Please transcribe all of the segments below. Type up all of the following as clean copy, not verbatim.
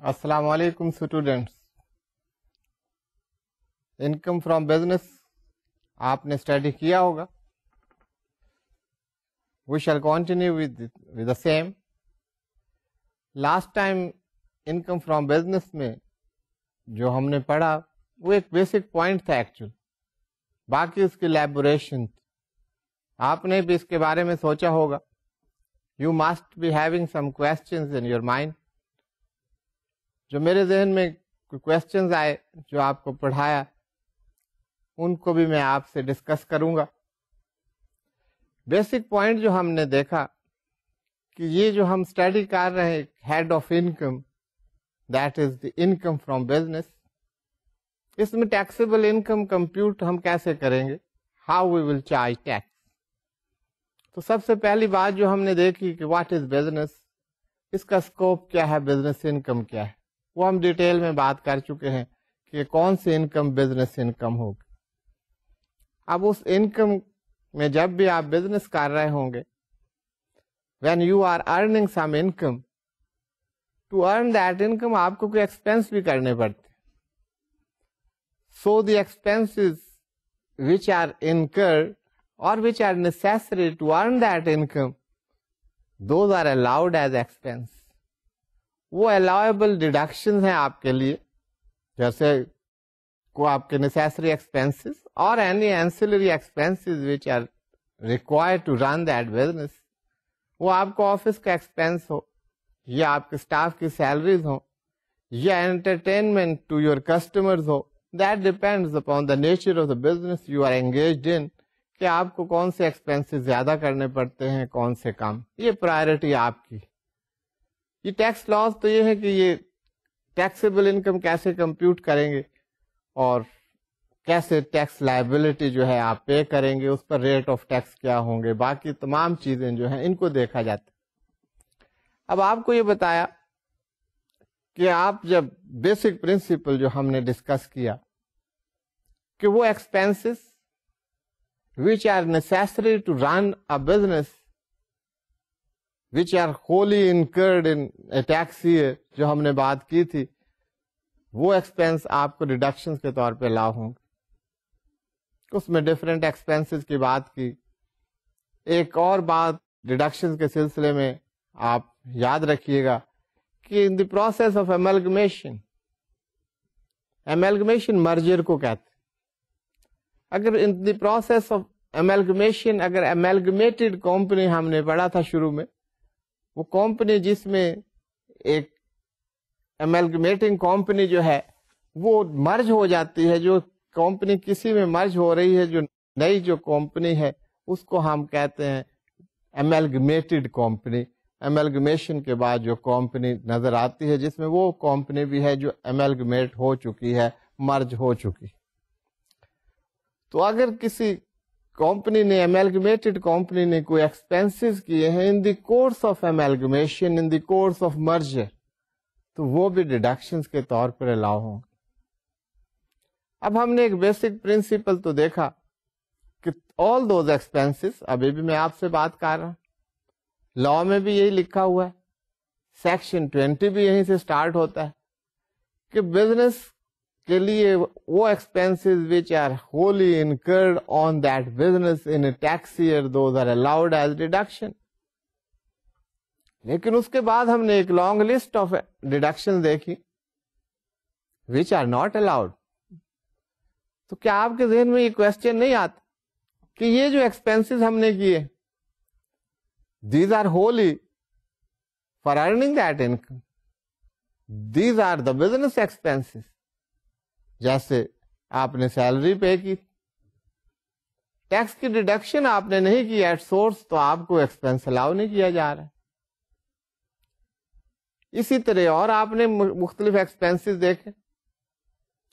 السلام علیکم students. Income from business آپ نے اسٹڈی کیا ہوگا. We shall continue with the same. Last time income from business میں جو ہم نے پڑھا وہ ایک بیسک پوائنٹ تھا ایکچوئل، باقی اس کی لیبوریشن آپ نے بھی اس کے بارے میں سوچا ہوگا. You must be having some questions in your mind. جو میرے ذہن میں کوشچنز آئے جو آپ کو پڑھایا ان کو بھی میں آپ سے ڈسکس کروں گا. بیسک پوائنٹ جو ہم نے دیکھا کہ یہ جو ہم اسٹڈی کر رہے ہیں head of income, that is the income from business. اس میں ٹیکسیبل انکم کمپیوٹ ہم کیسے کریں گے، how we will charge tax. تو سب سے پہلی بات جو ہم نے دیکھی کہ واٹ از بزنس، اس کا اسکوپ کیا ہے، بزنس انکم کیا ہے، وہ ہم ڈیٹیل میں بات کر چکے ہیں کہ کون سی انکم بزنس انکم ہوگی. اب اس انکم میں جب بھی آپ بزنس کر رہے ہوں گے، when you are earning some income, to earn that income آپ کو کوئی ایکسپینس بھی کرنے پڑتے. So the expenses which are incurred or which are necessary to earn that income, those are allowed as expense. وہ allowable deductions ہیں آپ کے لیے، جیسے کو آپ کے necessary expenses or any ancillary expenses which are required to run that business. وہ آپ کو آفس کا ایکسپینس ہو یا آپ کے اسٹاف کی سیلریز ہو یا entertainment to your customers who, that depends upon the nature of the business you are engaged in کہ آپ کو کون سے ایکسپینسز زیادہ کرنے پڑتے ہیں، کون سے کم. یہ پرائرٹی آپ کی. یہ ٹیکس لاز تو یہ ہے کہ یہ ٹیکسیبل انکم کیسے کمپیوٹ کریں گے اور کیسے ٹیکس لائبلٹی جو ہے آپ پے کریں گے، اس پر ریٹ آف ٹیکس کیا ہوں گے، باقی تمام چیزیں جو ہیں ان کو دیکھا جاتا ہے. اب آپ کو یہ بتایا کہ آپ جب بیسک پرنسپل جو ہم نے ڈسکس کیا کہ وہ expenses which are necessary to run a business, which are wholly incurred in a tax year جو ہم نے بات کی تھی، وہ ایکسپینس آپ کو ڈیڈکشنز کے طور پہ لاؤ ہوں گے. اس میں ڈفرینٹ ایکسپینسز کی بات کی. ایک اور بات ڈیڈکشنز کے سلسلے میں آپ یاد رکھیے گا کہ ان the process of amalgamation, amalgamation merger کو کہتے. اگر ان دی پروسیس آف ایملگمیشن، اگر ایملگمیٹڈ کمپنی ہم نے پڑھا تھا شروع میں، وہ کمپنی جس میں ایک ایملگمیٹنگ کمپنی جو ہے وہ مرج ہو جاتی ہے، جو کمپنی کسی میں مرج ہو رہی ہے، جو نئی جو کمپنی ہے اس کو ہم کہتے ہیں ایملگمیٹڈ کمپنی. ایملگمیشن کے بعد جو کمپنی نظر آتی ہے جس میں وہ کمپنی بھی ہے جو ایملگمیٹ ہو چکی ہے، مرج ہو چکی. تو اگر کسی کمپنی نے ایملگمیٹڈ کمپنی نے کوئی ایکسپینسز کیے ہیں in the course of amalgamation, in the course of merger, تو وہ بھی ڈیڈکشنز کے طور پر الاؤ ہوں گے. اب ہم نے ایک بیسک پرنسپل تو دیکھا کہ آل دوز ایکسپینسز، ابھی بھی میں آپ سے بات کر رہا ہوں، لا میں بھی یہی لکھا ہوا ہے، سیکشن 20 بھی یہیں سے سٹارٹ ہوتا ہے کہ بزنس کے لیے وہ expenses which are wholly incurred on that business in a tax year, those are allowed as deduction. لیکن اس کے بعد ہم نے ایک لانگ لسٹ آف ڈیڈکشن دیکھی which are not allowed. تو کیا آپ کے ذہن میں یہ کوشچن نہیں آتا کہ یہ جو ایکسپینسز ہم نے کیے these are wholly for earning that income, these are the business expenses. جیسے آپ نے سیلری پے کی، ٹیکس کی ڈیڈکشن آپ نے نہیں کی ایٹ سورس، تو آپ کو ایکسپینس الاؤ نہیں کیا جا رہا ہے. اسی طرح اور آپ نے مختلف ایکسپینسز دیکھے.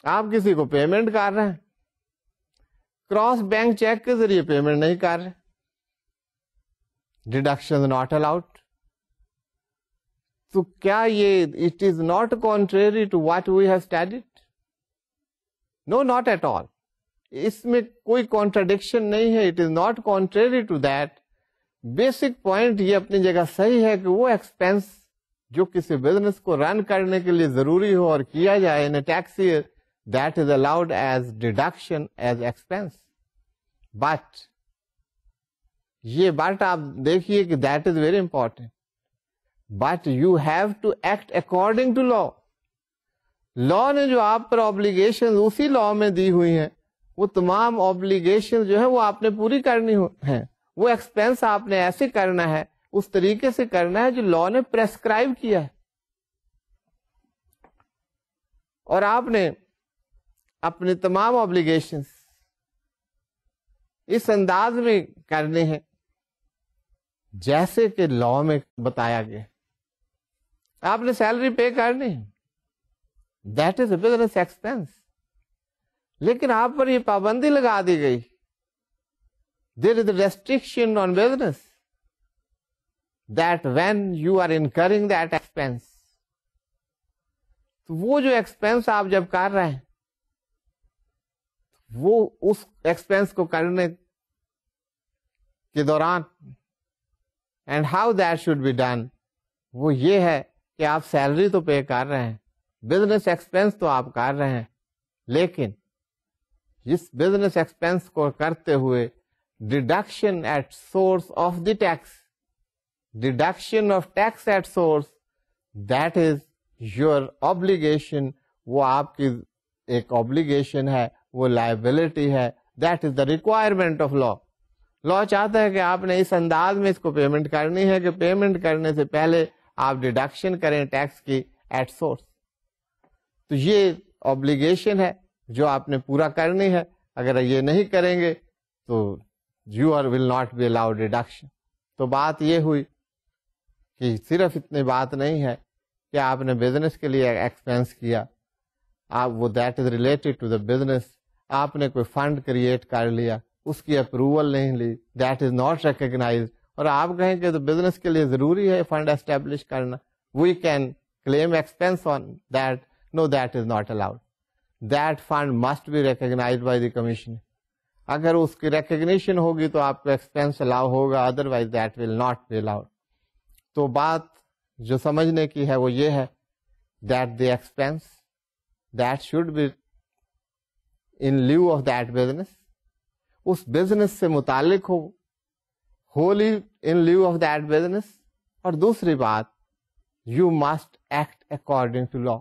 آپ کسی کو پیمنٹ کر رہے ہیں، کراس بینک چیک کے ذریعے پیمنٹ نہیں کر رہے، ڈیڈکشن ناٹ الاؤڈ. تو کیا یہ it is not contrary to what we have studied? No, not at all. اس میں کوئی کانٹراڈکشن نہیں ہے. It is not contrary to that. Basic point یہ اپنی جگہ صحیح ہے کہ وہ ایکسپینس جو کسی بزنس کو رن کرنے کے لیے ضروری ہو اور کیا جائے in a tax year, that is allowed as deduction as expense. But یہ بٹ آپ دیکھیے کہ that is very important. But you have to act according to law. Law نے جو آپ پر آبلیگیشن اسی لا میں دی ہوئی ہیں, وہ تمام آبلیگیشن جو ہے وہ آپ نے پوری کرنی ہے. وہ ایکسپینس آپ نے ایسے کرنا ہے, اس طریقے سے کرنا ہے جو لا نے پریسکرائب کیا ہے, اور آپ نے اپنے تمام آبلیگیشن اس انداز میں کرنے ہیں جیسے کہ لا میں بتایا گیا. آپ نے سیلری پے کرنی ہے, that is a business expense. لیکن آپ پر یہ پابندی لگا دی گئی, there is a restriction on business that when you are incurring that expense, تو وہ جو ایکسپینس آپ جب کر رہے ہیں وہ اس ایکسپینس کو کرنے کے دوران and how that should be done, وہ یہ ہے کہ آپ سیلری تو پے کر رہے ہیں, بزنس ایکسپینس تو آپ کر رہے ہیں, لیکن اس بزنس ایکسپینس کو کرتے ہوئے deduction at source of the tax, deduction of tax at source, that is your obligation. وہ آپ کی ایک obligation ہے, وہ liability ہے, that is the requirement of law. Law چاہتا ہے کہ آپ نے اس انداز میں اس کو پیمنٹ کرنی ہے کہ پیمنٹ کرنے سے پہلے آپ ڈیڈکشن کریں ٹیکس کی ایٹ سورس. تو یہ obligation ہے جو آپ نے پورا کرنی ہے. اگر یہ نہیں کریں گے تو you are will not be allowed deduction. تو بات یہ ہوئی کہ صرف اتنی بات نہیں ہے کہ آپ نے بزنس کے لیے ایکسپینس کیا, آپ وہ that is related to the business, آپ نے کوئی فنڈ کریٹ کر لیا, اس کی اپروول نہیں لی, دیٹ از ناٹ ریکگنائزڈ, اور آپ کہیں کہ تو بزنس کے لیے ضروری ہے فنڈ اسٹیبلش کرنا, we can claim expense on that. No, that is not allowed. That fund must be recognised by the commission. اگر اس کی ریکگنیشن ہوگی تو آپ کو ایکسپینس الاؤ ہوگا, otherwise that will not be allowed. تو بات جو سمجھنے کی ہے وہ یہ ہے that the expense that should be in lieu of that business, اس بزنس سے متعلق ہو, wholly in lieu of that business. اور دوسری بات, you must act according to law.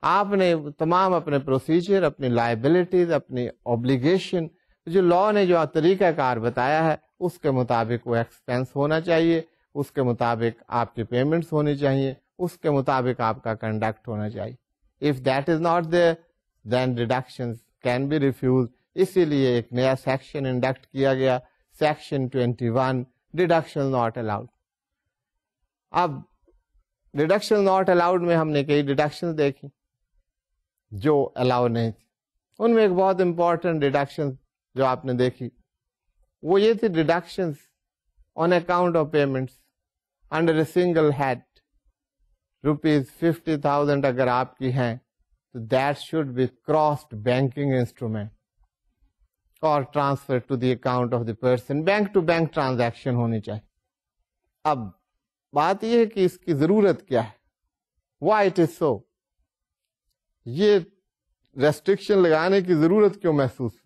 آپ نے تمام اپنے پروسیجر, اپنی لائبلٹیز, اپنی obligation, جو لا نے جو طریقہ کار بتایا ہے اس کے مطابق وہ ایکسپینس ہونا چاہیے, اس کے مطابق آپ کی پیمنٹس ہونی چاہیے, اس کے مطابق آپ کا کنڈکٹ ہونا چاہیے. If that is not there, then deductions can be refused. اسی لیے ایک نیا سیکشن انڈکٹ کیا گیا, سیکشن 21, ڈیڈکشن ناٹ الاؤڈ. اب ڈیڈکشن ناٹ الاؤڈ میں ہم نے کئی ڈیڈکشن دیکھی جو الاؤ نہیں تھی. ان میں ایک بہت امپورٹنٹ ڈیڈکشن جو آپ نے دیکھی وہ یہ تھی deduction on account of payments under a single head. ₹50,000 اگر آپ کی ہیں تو that should be crossed banking instrument or transfer to the account of the person. Bank to bank transaction ہونی چاہیے. اب بات یہ ہے کہ اس کی ضرورت کیا ہے, وائی اٹ از سو, یہ ریسٹرکشن لگانے کی ضرورت کیوں محسوس ہے.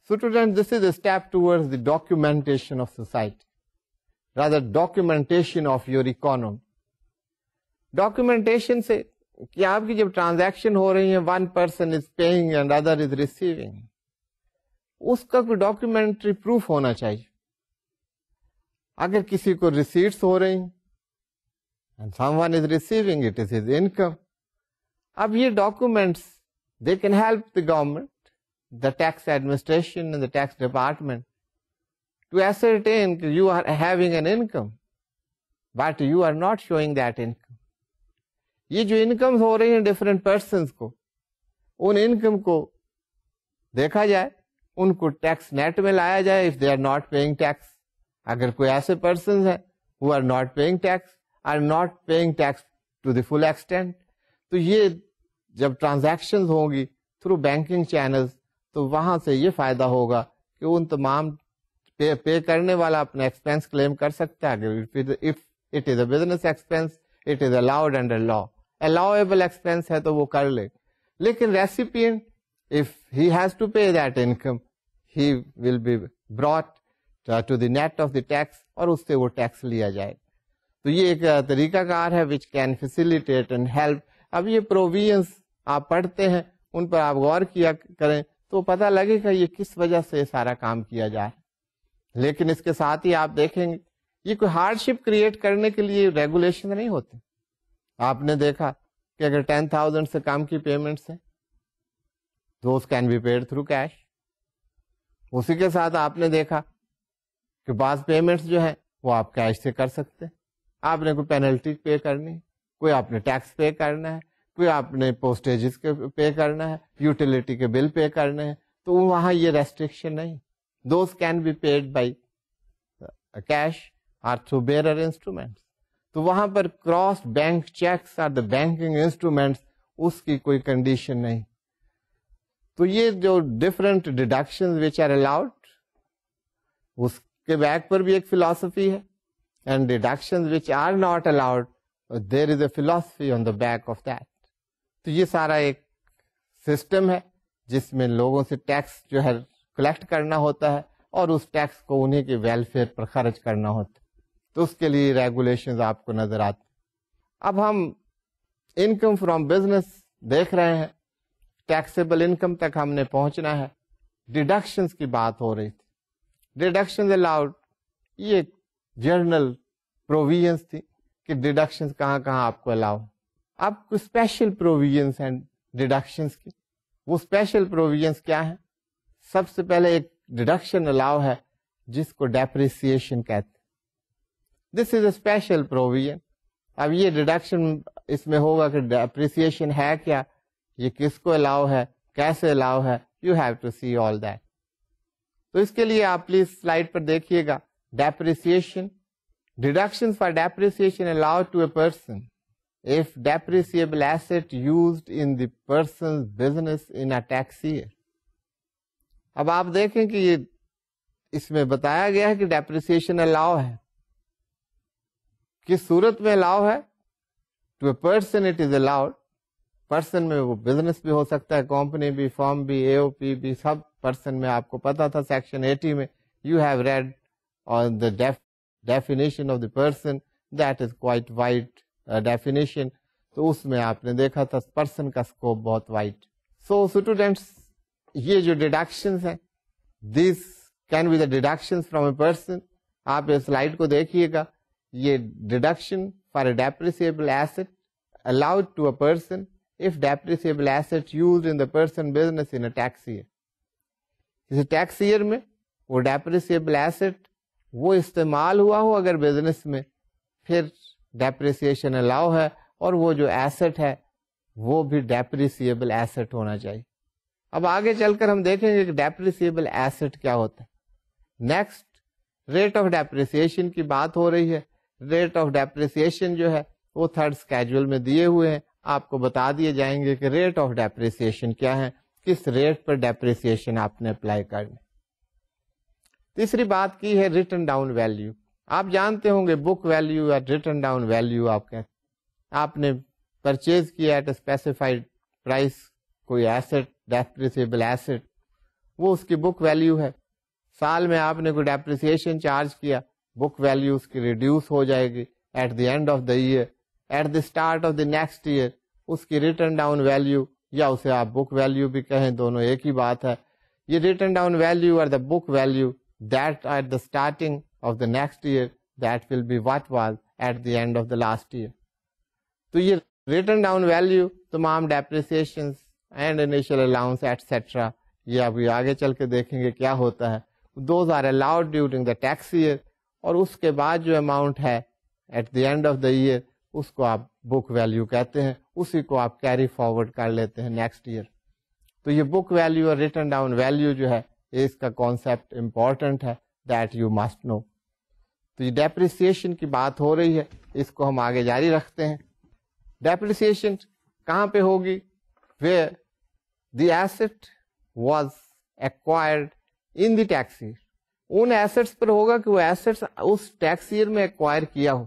Students, this is a step towards the documentation of society, rather documentation of your economy. Documentation سے کہ آپ کی جب ٹرانزیکشن ہو رہی ہیں, one person is paying and other is receiving, اس کا کوئی ڈاکیومنٹری پروف ہونا چاہیے. اگر کسی کو ریسیٹس ہو رہی ہیں and someone is receiving, it is his income. اب یہ documents they can help the government, the tax administration and the tax department to ascertain that you are having an income, but you are not showing that income. یہ جو incomes ہو رہی ہیں different persons کو, ان income کو دیکھا جائے, ان کو tax net میں لایا جائے if they are not paying tax. اگر کوئی ایسے پرسنز ہیں who are not paying tax, are not paying tax to the full extent, تو یہ جب ٹرانزیکشنز ہوں گی تھرو بینکنگ چینلز تو وہاں سے یہ فائدہ ہوگا کہ ان تمام پے کرنے والا اپنا ایکسپینس کلیم کر سکتا ہے. If it is a business expense it is allowed under law. Allowable expense ہے تو وہ کر لے. لیکن recipient if he has to pay that income, he will be brought to the net of the tax اور اس سے وہ tax لیا جائے. تو یہ ایک طریقہ کار ہے which can facilitate and help. اب یہ پروویژنس آپ پڑھتے ہیں, ان پر آپ غور کیا کریں تو پتہ لگے گا یہ کس وجہ سے سارا کام کیا جائے. لیکن اس کے ساتھ ہی آپ دیکھیں گے یہ کوئی ہارڈ شپ کریٹ کرنے کے لیے ریگولیشن نہیں ہوتے. آپ نے دیکھا کہ اگر 10,000 سے کم کی پیمنٹس ہیں those can be paid through cash. اسی کے ساتھ آپ نے دیکھا کہ بعض پیمنٹس جو ہیں وہ آپ کیش سے کر سکتے ہیں. آپ نے کوئی پینلٹی پے کرنی ہے, کوئی آپ نے ٹیکس پے کرنا ہے, کوئی آپ نے پوسٹیجز کے پے کرنا ہے, یوٹیلیٹی کے بل پے کرنے ہیں, تو وہاں یہ ریسٹرکشن نہیں. Those can be paid by cash اور تھرو بیئرر انسٹرومینٹس. تو وہاں پر کراس بینک چیکس اور دا بینکنگ انسٹرومینٹس اس کی کوئی کنڈیشن نہیں. تو یہ جو different deduction which are allowed, اس کے بیک پر بھی ایک فلاسفی ہے. And deduction which are not allowed, there is a philosophy on the back of that. تو یہ سارا ایک سسٹم ہے جس میں لوگوں سے ٹیکس جو ہے کلیکٹ کرنا ہوتا ہے اور اس ٹیکس کو انہیں کے ویلفیئر پر خرچ کرنا ہوتا ہے. تو اس کے لیے ریگولیشنز آپ کو نظر آتی. اب ہم انکم فرام بزنس دیکھ رہے ہیں, ٹیکسیبل انکم تک ہم نے پہنچنا ہے. ڈیڈکشنز کی بات ہو رہی تھی. ڈیڈکشنز الاؤڈ, یہ جرنل پروویژنس تھی کہ ڈیڈکشنز کہاں کہاں آپ کو الاؤ. اب کچھ اسپیشل پروویژنس ہیں ڈیڈکشنز کی. وہ اسپیشل پروویژنس کیا ہیں؟ سب سے پہلے ایک ڈیڈکشن الاؤ ہے جس کو ڈیپریسیشن کہتے ہیں. دس از اے اسپیشل پروویژن. اب یہ ڈیڈکشن اس میں ہوگا کہ ڈیپریسیشن ہے کیا, یہ کس کو الاؤ ہے, کیسے الاؤ ہے, you have to see all that. تو اس کے لیے آپ پلیز سلائڈ پر دیکھیے گا. Depreciation, deduction for depreciation allowed to a person if depreciable asset used in the person's business in a tax year. اب آپ دیکھیں کہ یہ اس میں بتایا گیا ہے کہ ڈیپریسیشن الاؤ ہے. کس صورت میں الاؤ ہے؟ To a person it is allowed. Person میں وہ بزنس بھی ہو سکتا ہے, کمپنی بھی, فرم بھی, اے او پی بھی, سب پرسن میں. آپ کو پتا تھا سیکشن 80 میں you have read on the definition of the person, that is quite wide definition. تو اس میں آپ نے دیکھا تھا پرسن کا اسکوپ بہت وائڈ. سو اسٹوڈینٹس, یہ جو ڈیڈکشنز ہیں these can be the deductions from a person. آپ اس سلائڈ کو دیکھیے گا. یہ deduction for a depreciable asset allowed to a person if depreciable asset used in the person business in a tax year. اس tax year میں وہ depreciable asset وہ استعمال ہوا ہو اگر بزنس میں, پھر ڈیپریسیشن الاؤ ہے, اور وہ جو ایسٹ ہے وہ بھی ڈیپریسیبل ایسٹ ہونا چاہیے. اب آگے چل کر ہم دیکھیں گے کہ ڈیپریسیبل ایسٹ کیا ہوتا ہے. نیکسٹ, ریٹ آف ڈیپریسیشن کی بات ہو رہی ہے. ریٹ آف ڈیپریسیشن جو ہے وہ تھرڈ اسکیجول میں دیے ہوئے ہیں. آپ کو بتا دیے جائیں گے کہ ریٹ آف ڈیپریسیشن کیا ہے, کس ریٹ پر ڈیپریسیشن آپ نے اپلائی کرنا. تیسری بات کی ہے ریٹن ڈاؤن ویلیو. آپ جانتے ہوں گے بک ویلیو یا ریٹن ڈاؤن ویلیو آپ کہتے. آپ نے پرچیز کیا ایٹ اسپیسیفائڈ پرائس کوئی ایسٹ, ڈیپریسیبل ایسٹ, وہ اس کی بک ویلیو ہے. سال میں آپ نے کوئی ڈیپریسیشن چارج کیا, بک ویلیو اس کی ریڈیوس ہو جائے گی at the end of the year. At the start of the next year اس کی ریٹن ڈاؤن ویلیو, یا اسے آپ بک ویلیو بھی کہیں, دونوں ایک ہی بات ہے. یہ ریٹن ڈاؤن ویلیو اور the book value that at the starting of the next year that will be what was at the end of the last year. تو یہ ریٹن ڈاؤن ویلیو تمام depreciation and initial allowance etcetera, یہ ابھی آگے چل کے دیکھیں گے کیا ہوتا ہے. Those are allowed during the tax year, اور اس کے بعد جو اماؤنٹ ہے at the end of the year اس کو آپ بک ویلیو کہتے ہیں. اسی کو آپ کیری فارورڈ کر لیتے ہیں نیکسٹ ایئر. تو یہ بک ویلیو اور ریٹن ڈاؤن ویلیو جو ہے اس کا کانسیپٹ امپورٹنٹ ہے, دیٹ یو مسٹ نو. تو یہ ڈیپریسیشن کی بات ہو رہی ہے, اس کو ہم آگے جاری رکھتے ہیں. ڈیپریسیشن کہاں پہ ہوگی؟ Where the asset was acquired in the tax year. ان ایسٹس پر ہوگا کہ وہ ایسٹس اس ٹیکس ایئر میں ایکوائر کیا ہو.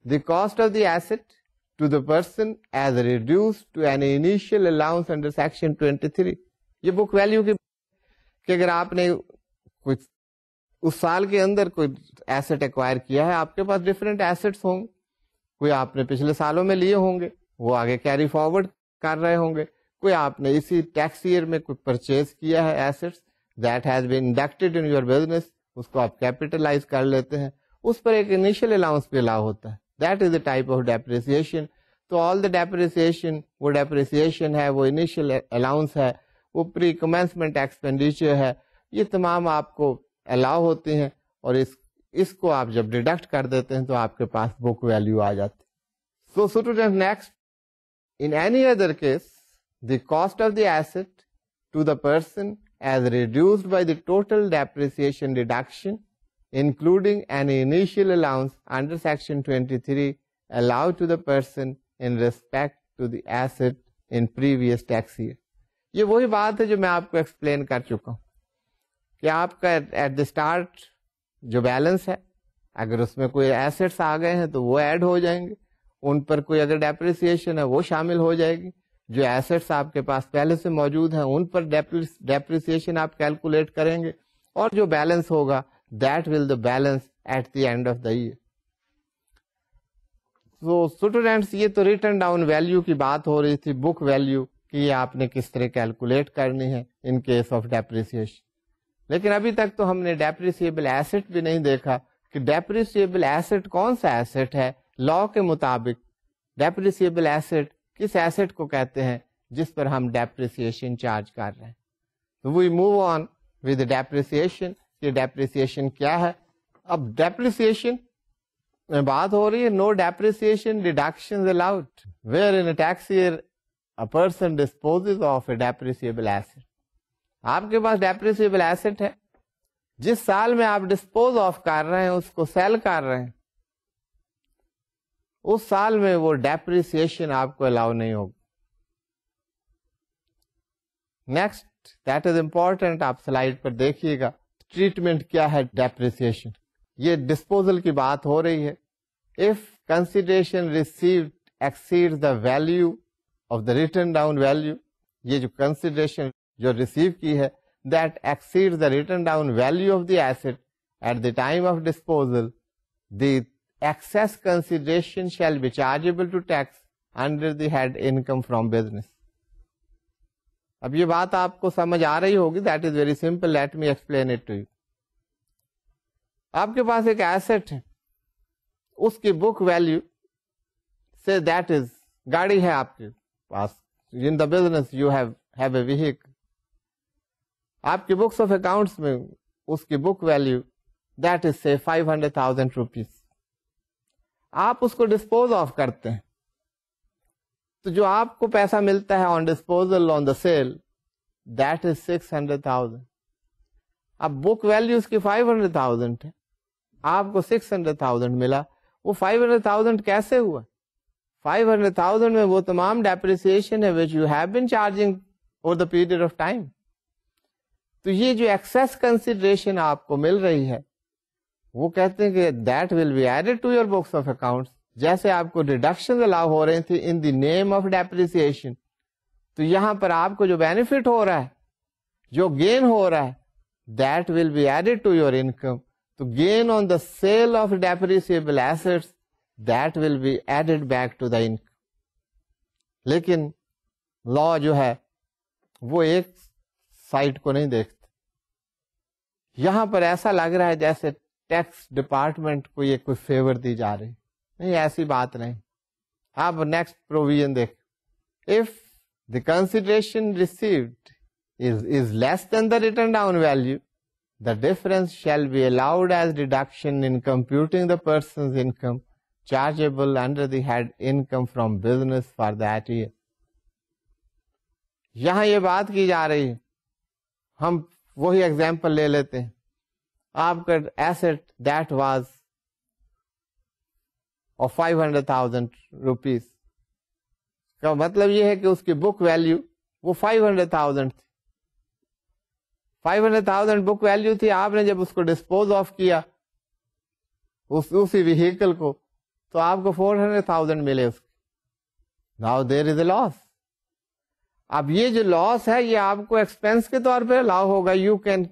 The cost of the asset to the person is reduce to an initial allowance under section 23. یہ بک ویلیو کی کہ اگر آپ نے کچھ اس سال کے اندر کوئی ایسٹ ایکوائر کیا ہے, آپ کے پاس ڈفرینٹ ایسٹس ہوں گے, کوئی آپ نے پچھلے سالوں میں لیے ہوں گے, وہ آگے کیری فارورڈ کر رہے ہوں گے, کوئی آپ نے اسی ٹیکس ایئر میں کوئی پرچیز کیا ہے assets that has been inducted in your business, اس کو آپ کیپیٹلائز کر لیتے ہیں, اس پر ایک انیشیل الاؤنس بھی الاؤ ہوتا ہے. That is a type of depreciation. تو آل دا ڈیپریسیشن, وہ ڈیپریسیشن ہے, وہ انیشیل الاؤنس ہے, وہ پری کمنسمنٹ ایکسپینڈیچر ہے, یہ تمام آپ کو الاؤ ہوتے ہیں, اور اس کو آپ جب ڈیڈکٹ کر دیتے ہیں تو آپ کے پاس بک ویلیو آ جاتی. So student next, in any other case the cost of the asset to the person as reduced by the total depreciation deduction, including any initial allowance under section 23 allowed to the person in respect to the asset in previous tax year. یہ وہی بات ہے جو میں آپ کو explain کر چکا ہوں کہ آپ کا ایٹ دا اسٹارٹ جو بیلنس ہے, اگر اس میں کوئی ایسٹس آ گئے ہیں تو وہ ایڈ ہو جائیں گے, ان پر کوئی اگر ڈیپریسیشن ہے وہ شامل ہو جائے گی, جو ایسٹس آپ کے پاس پہلے سے موجود ہیں ان پر ڈیپریسیشن آپ کیلکولیٹ کریں گے, اور جو بیلنس ہوگا that will the balance at the end of the year. So students, یہ تو ریٹن ڈاؤن ویلیو کی بات ہو رہی تھی, بک ویلیو کہ یہ آپ نے کس طرح کیلکولیٹ کرنی ہے ان کیس آف ڈیپریسیشن. لیکن ابھی تک تو ہم نے ڈیپریسیبل ایسٹ بھی نہیں دیکھا کہ ڈیپریسیبل ایسٹ کون سا ایسٹ ہے. لا کے مطابق ڈیپریسیبل ایسٹ کس ایسٹ کو کہتے ہیں جس پر ہم ڈیپریسیشن چارج کر رہے ہیں. We move on with depreciation. یہ ڈیپریسیشن کیا ہے؟ اب ڈیپریسیشن میں بات ہو رہی ہے no depreciation deduction allowed where in tax year a person disposes of a depreciable asset. آپ کے پاس ڈیپریسیبل ایسٹ ہے, جس سال میں آپ ڈسپوز آف کر رہے ہیں, اس کو سیل کر رہے ہیں, اس سال میں وہ ڈیپریسیشن آپ کو الاؤ نہیں ہوگا. نیکسٹ, دیٹ از امپورٹنٹ, آپ سلائیڈ پر دیکھیے گا ٹریٹمنٹ کیا ہے ڈیپریسیشن. یہ ڈسپوزل کی بات ہو رہی ہے. If consideration received exceed the value of the written down value, یہ جو کنسیڈریشن جو ریسیو کی ہے that exceed the written down value of the asset at the time of disposal, the excess consideration shall be chargeable to tax under the head income from business. اب یہ بات آپ کو سمجھ آ رہی ہوگی. That is very simple. Let me explain it to you. آپ کے پاس ایک ایسٹ ہے, اس کی بک ویلیو سے دیٹ از گاڑی ہے آپ کے پاس, in the business you have a vehicle. آپ کی بکس آف اکاؤنٹس میں اس کی بک value that is say 500,000 rupees. آپ اس کو ڈسپوز آف کرتے ہیں تو جو آپ کو پیسہ ملتا ہے on disposal on the sale that is 600,000. اب بک ویلیو اس کی 500,000 ہے, آپ کو 600,000 ملا. وہ 500,000 کیسے ہوا؟ 500,000 میں وہ تمام ڈیپریسیشن ہے which you have been charging over the period of time. تو یہ جو ایکسیس کنسیڈریشن آپ کو مل رہی ہے وہ کہتے ہیں کہ that will be added to your books of accounts. جیسے آپ کو ڈیڈکشن الاؤ ہو رہی تھی ان دی نیم آف ڈیپریسیشن, تو یہاں پر آپ کو جو بینیفٹ ہو رہا ہے, جو گین ہو رہا ہے, that will be added to your income. تو gain on the sale of depreciable assets that will be added back to the income. لیکن لا جو ہے وہ ایک سائٹ کو نہیں دیکھتے. یہاں پر ایسا لگ رہا ہے جیسے ٹیکس ڈپارٹمنٹ کو یہ کوئی فیور دی جا رہی. نہیں, ایسی بات نہیں. آپ نیکسٹ پروویژن دیکھ, if the consideration received is less than the written down value, the difference shall be allowed as deduction in computing the person's income chargeable under the head income from business for that year. یہاں یہ بات کی جا رہی ہے, ہم وہی example لے لیتے ہیں. آپ کا asset that was of 500,000 rupees کا مطلب یہ ہے کہ اس کی بک ویلیو وہ 500,000 تھی. 500,000 بک ویلیو تھی, آپ نے جب اس کو ڈسپوز آف کیا اسی ویہیکل کو, تو آپ کو 400,000 ملے اس کو. ناؤ دیر از اے لاس. اب یہ جو لاس ہے یہ آپ کو ایکسپینس کے طور پہ الاؤ ہوگا. You can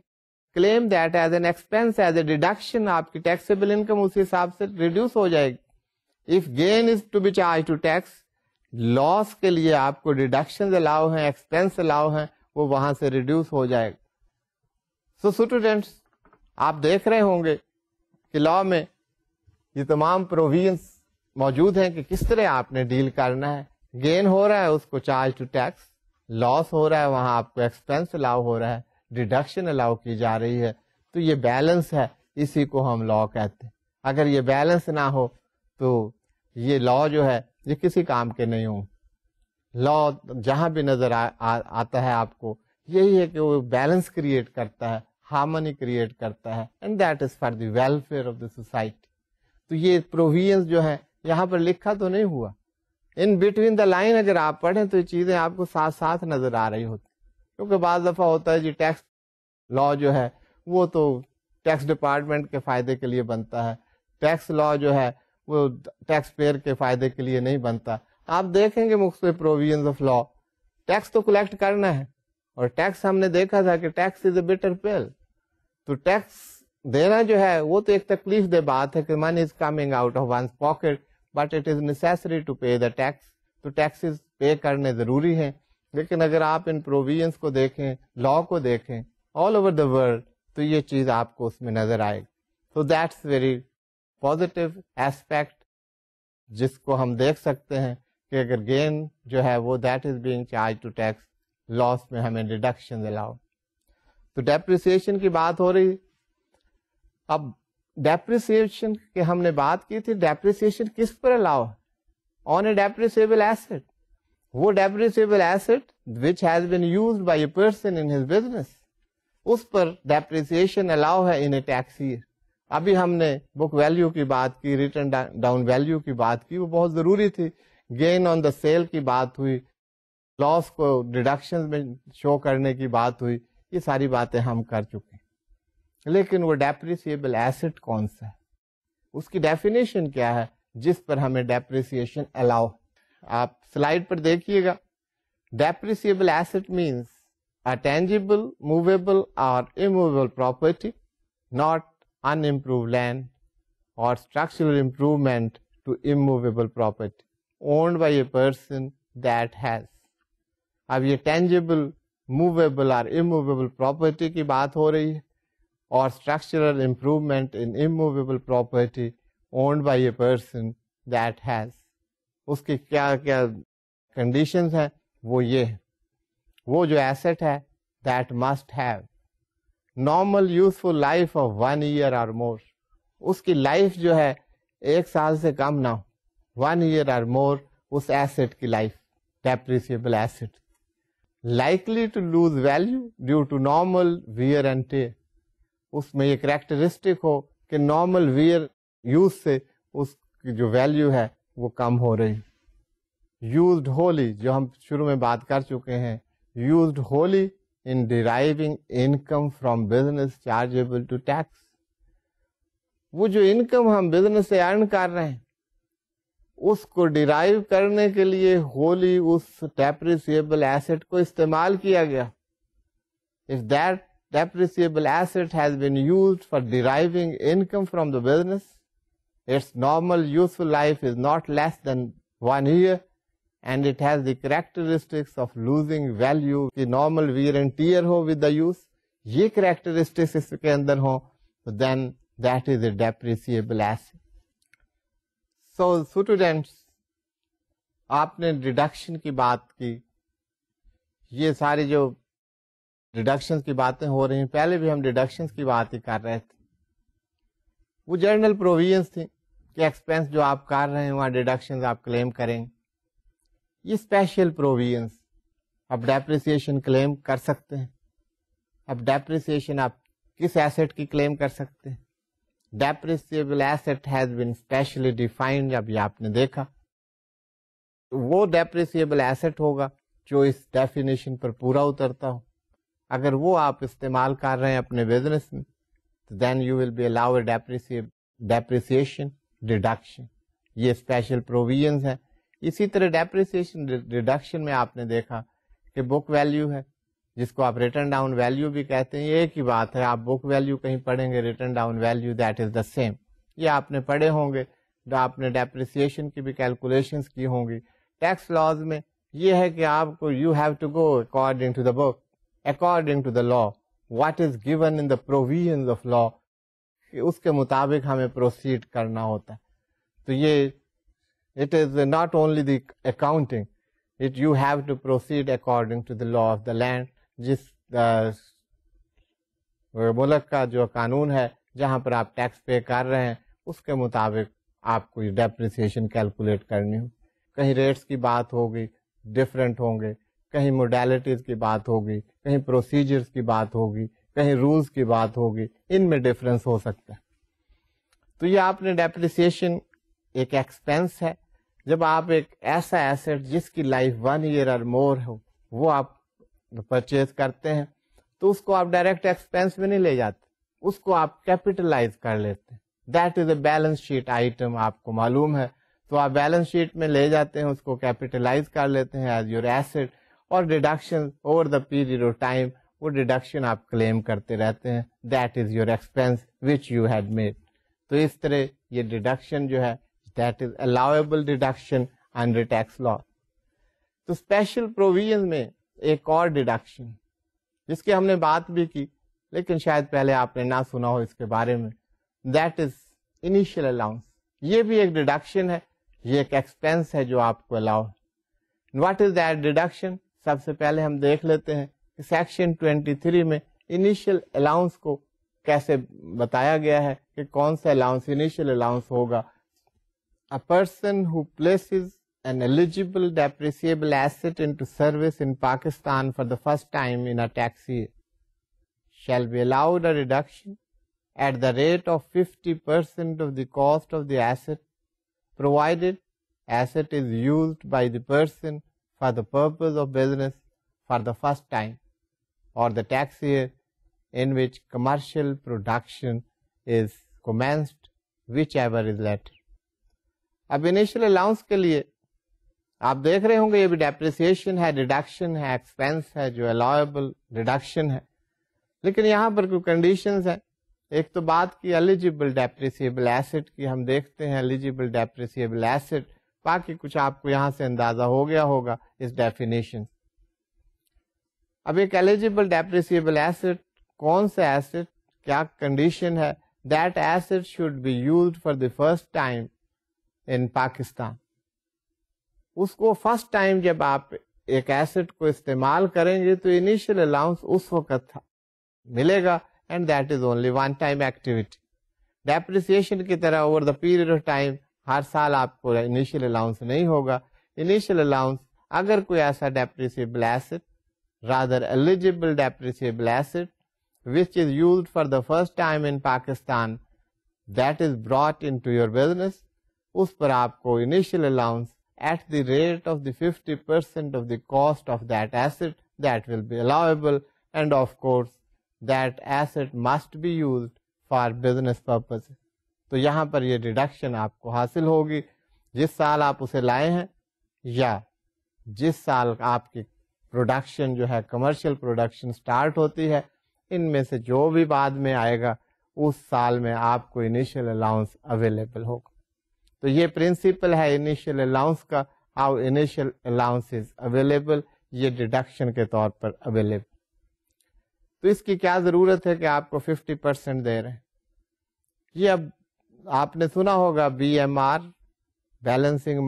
claim that as an expense, as a deduction. آپ کی ٹیکسیبل انکم اسی حساب سے ریڈیوس ہو جائے گی. If gain is to be charged to tax, loss کے لیے آپ کو ڈیڈکشن الاؤ ہیں, ایکسپینس الاؤ ہیں, وہ وہاں سے ریڈیوس ہو جائے گا. سو اسٹوڈینٹس, آپ دیکھ رہے ہوں گے کہ لا میں یہ تمام پروویژنس موجود ہیں کہ کس طرح آپ نے ڈیل کرنا ہے. گین ہو رہا ہے اس کو چارج ٹو ٹیکس, لاس ہو رہا ہے وہاں آپ کو ایکسپینس الاؤ ہو رہا ہے, ڈیڈکشن الاؤ کی جا رہی ہے. تو یہ بیلنس ہے, اسی کو ہم لا کہتے ہیں. اگر یہ بیلنس نہ ہو تو یہ لا جو ہے یہ کسی کام کے نہیں ہوں. لا جہاں بھی نظر آتا ہے آپ کو یہی ہے کہ وہ بیلنس کریٹ کرتا ہے, ہارمونی کریٹ کرتا ہے, and that is for the welfare of the society. تو یہ پروویژنس جو ہے یہاں پر لکھا تو نہیں ہوا, ان بٹوین دا لائن اگر آپ پڑھیں تو یہ چیزیں آپ کو ساتھ ساتھ نظر آ رہی ہوتی. کیونکہ بعض دفعہ ہوتا ہے جی ٹیکس لا جو ہے وہ تو ٹیکس ڈپارٹمنٹ کے فائدے کے لیے بنتا ہے, ٹیکس لا جو ہے وہ ٹیکس پیئر کے فائدے کے لیے نہیں بنتا. آپ دیکھیں گے مختلف پروویژنز آف لا, ٹیکس تو کلیکٹ کرنا ہے, اور ٹیکس ہم نے دیکھا تھا کہ ٹیکس از اے بٹر پیل. تو ٹیکس دینا جو ہے وہ تو ایک تکلیف دہ بات ہے کہ money is coming out of one's pocket, but it is necessary to pay the tax. تو ٹیکسز پے کرنے ضروری ہیں. لیکن اگر آپ ان پروویژنس کو دیکھیں, لا کو دیکھیں آل اوور دا ورلڈ, تو یہ چیز آپ کو اس میں نظر آئے گی. تو دیٹس ویری پازیٹیو ایسپیکٹ جس کو ہم دیکھ سکتے ہیں کہ اگر گین جو ہے وہ that is being charged to tax, loss میں ہمیں ڈیڈکشن الاؤ. تو ڈیپریسیشن کی بات ہو رہی. اب ڈیپریسیشن کی ہم نے بات کی تھی, ڈیپریسیشن کس پر الاؤ؟ آن اے ڈیپریسیبل ایسٹ. وہ depreciable asset which has been used by a person in his business, اس پر ڈیپریسیشن الاؤ ہے ان اے ٹیکس ایئر. ابھی ہم نے بک ویلیو کی بات کی, ریٹن ڈاؤن ویلیو کی بات کی, وہ بہت ضروری تھی. گین آن دا سیل کی بات ہوئی, لاس کو ڈیڈکشن میں شو کرنے کی بات ہوئی, یہ ساری باتیں ہم کر چکے. لیکن وہ ڈیپریسیبل ایسٹ کون سا ہے, اس کی ڈیفینیشن کیا ہے جس پر ہمیں ڈیپریسیشن الاؤ. آپ سلائیڈ پر دیکھیے گا. Depreciable asset means a tangible, movable or immovable property, not unimproved land or structural improvement to immovable property owned by a person that has. اب یہ tangible, movable اور immovable property کی بات ہو رہی ہے, اور structural improvement in immovable property owned by a person that has. اس کی کیا کیا conditions ہیں وہ یہ ہے. وہ جو ایسٹ ہے that must have normal useful life of 1 year or more, اس کی لائف جو ہے 1 سال سے کم نہ ہو, 1 year or more اس ایسٹ کی life, depreciable asset. likely to lose value due to normal wear and tear, اس میں یہ کریکٹرسٹک ہو کہ نارمل ویئر یوز سے اس کی جو ویلیو ہے وہ کم ہو رہی. used wholly جو ہم شروع میں بات کر چکے ہیں, used wholly in deriving income from business chargeable to tax. وہ جو انکم ہم بزنس سے ارن کر رہے ہیں اس کو ڈیرائیو کرنے کے لیے wholly اس depreciable asset کو استعمال کیا گیا. If that depreciable asset has been used for deriving income from the business, its normal useful life is not less than 1 year, and it has the characteristics of losing value. کہ normal wear and tear who with the use, یہ characteristics اس کے اندر ہو, then that is a depreciable asset. So students, آپ نے deduction کی بات کی, یہ ساری جو ڈیڈکشن کی باتیں ہو رہی ہیں, پہلے بھی ہم ڈیڈکشن کی بات ہی کر رہے تھے. وہ جرنل پروویژنس تھی کہ ایکسپینس جو آپ کر رہے ہیں وہاں ڈیڈکشن آپ کلیم کریں گے. یہ اسپیشل پروویژنس, اب ڈیپریسیشن کلیم کر سکتے ہیں. اب ڈیپریسیشن آپ کس ایسٹ کی کلیم کر سکتے ہیں؟ Depreciable asset has been especially defined. اب یہ آپ نے دیکھا, وہ ڈیپریسیبل ایسٹ ہوگا جو اس ڈیفینیشن پر پورا اترتا ہو. اگر وہ آپ استعمال کر رہے ہیں اپنے بزنس میں تو then you will be allow depreciation deduction. یہ اسپیشل پروویژنز ہیں. اسی طرح ڈیپریسیشن ڈیڈکشن میں آپ نے دیکھا کہ بک ویلیو ہے جس کو آپ ریٹن ڈاؤن ویلیو بھی کہتے ہیں. یہ ایک ہی بات ہے. آپ بک ویلیو کہیں پڑھیں گے, return down value that is the same. یہ آپ نے پڑھے ہوں گے. آپ نے ڈیپریسیشن کی بھی کیلکولیشنز کی ہوں گی. ٹیکس لاز میں یہ ہے کہ آپ کو you have to go according to the book, according to the law, what is given in the provisions of law, اس کے مطابق ہمیں پروسیڈ کرنا ہوتا ہے. تو یہ it is not only the accounting, it you have to proceed according to the law of the land. جس ملک کا جو قانون ہے جہاں پر آپ ٹیکس پے کر رہے ہیں اس کے مطابق آپ کو ڈیپریسیشن کیلکولیٹ کرنی ہو. کہیں ریٹس کی بات ہوگی ڈفرینٹ ہوں گے, کہیں موڈیلٹیز کی بات ہوگی, کہیں پروسیجرز کی بات ہوگی, کہیں رولز کی بات ہوگی, ان میں ڈفرینس ہو سکتا ہے. تو یہ آپ نے ڈیپریسیشن ایک ایکسپینس ہے. جب آپ ایک ایسا ایسٹ جس کی لائف 1 year اور مور ہو وہ آپ پرچیز کرتے ہیں تو اس کو آپ ڈائریکٹ ایکسپینس میں نہیں لے جاتے, اس کو آپ کیپیٹلائز کر لیتے ہیں. That is a balance sheet item, آپ کو معلوم ہے. تو آپ بیلنس شیٹ میں لے جاتے ہیں, اس کو کیپیٹلائز کر لیتے ہیں ایز یور ایسٹ, اور deduction over the period of time وہ ڈیڈکشن آپ کلیم کرتے رہتے ہیں. That is your expense which you had made. تو اس طرح یہ ڈیڈکشن جو ہے that is allowable deduction under tax law. تو اسپیشل پروویژن میں ایک اور ڈیڈکشن جس کی ہم نے بات بھی کی لیکن شاید پہلے آپ نے نہ سنا ہو اس کے بارے میں, دیٹ از انیشیل الاؤنس. یہ بھی ایک ڈیڈکشن ہے, یہ ایک ایکسپینس ہے جو آپ کو allow. What is that deduction? سب سے پہلے ہم دیکھ لیتے ہیں کہ سیکشن 23 میں انیشیل الاؤنس کو کیسے بتایا گیا ہے کہ کون سا الاؤنس انیشیل الاؤنس ہوگا. A person who places an eligible depreciable asset into service in Pakistan for the first time in a tax year shall be allowed a reduction at the rate of 50% of the cost of the asset, provided asset is used by the person for the purpose of business for the first time or the tax year in which commercial production is commenced, whichever is later. اب initial allowance کے لیے آپ دیکھ رہے ہوں گے یہ بھی ڈیپریسیشن ہے, ڈیڈکشن ہے, ایکسپینس ہے جو الاؤیبل ڈیڈکشن ہے. لیکن یہاں پر کوئی کنڈیشنز ہیں. ایک تو بات کی ایلیجیبل ڈیپریسیبل ایسٹ کی, ہم دیکھتے ہیں ایلیجیبل ڈیپریسیبل ایسٹ, باقی کچھ آپ کو یہاں سے اندازہ ہو گیا ہوگا اس ڈیفینیشن. اب ایک ایلیجیبل ڈیپریسیبل ایسٹ کون سا ایسٹ, کیا کنڈیشن ہے؟ That asset should be used for the first time in Pakistan. اس کو فرسٹ ٹائم جب آپ ایک ایسٹ کو استعمال کریں گے تو انیشیل الاؤنس اس وقت ملے گا, and that is only one time activity. Depreciation کی طرح over the period of time ہر سال آپ کو انیشیل الاؤنس نہیں ہوگا. انیشیل الاؤنس اگر کوئی ایسا depreciable asset, rather eligible depreciable asset which is used for the first time in Pakistan, that is brought into your business, اس پر آپ کو initial allowance at the rate of the 50% of the cost of that asset that will be allowable, and of course that asset must be used for business purposes. تو یہاں پر یہ deduction آپ کو حاصل ہوگی جس سال آپ اسے لائے ہیں یا جس سال آپ کی پروڈکشن جو ہے کمرشل پروڈکشن سٹارٹ ہوتی ہے. ان میں سے جو بھی بعد میں آئے گا اس سال میں آپ کو انیشیل الاؤنس اویلیبل ہوگا. تو یہ پرنسپل ہے انیشیل الاؤنس کا, how initial allowance is available, یہ ڈیڈکشن کے طور پر اویلیبل. تو اس کی کیا ضرورت ہے کہ آپ کو 50% دے رہے ہیں. یہ اب آپ نے سنا ہوگا BMR, balancing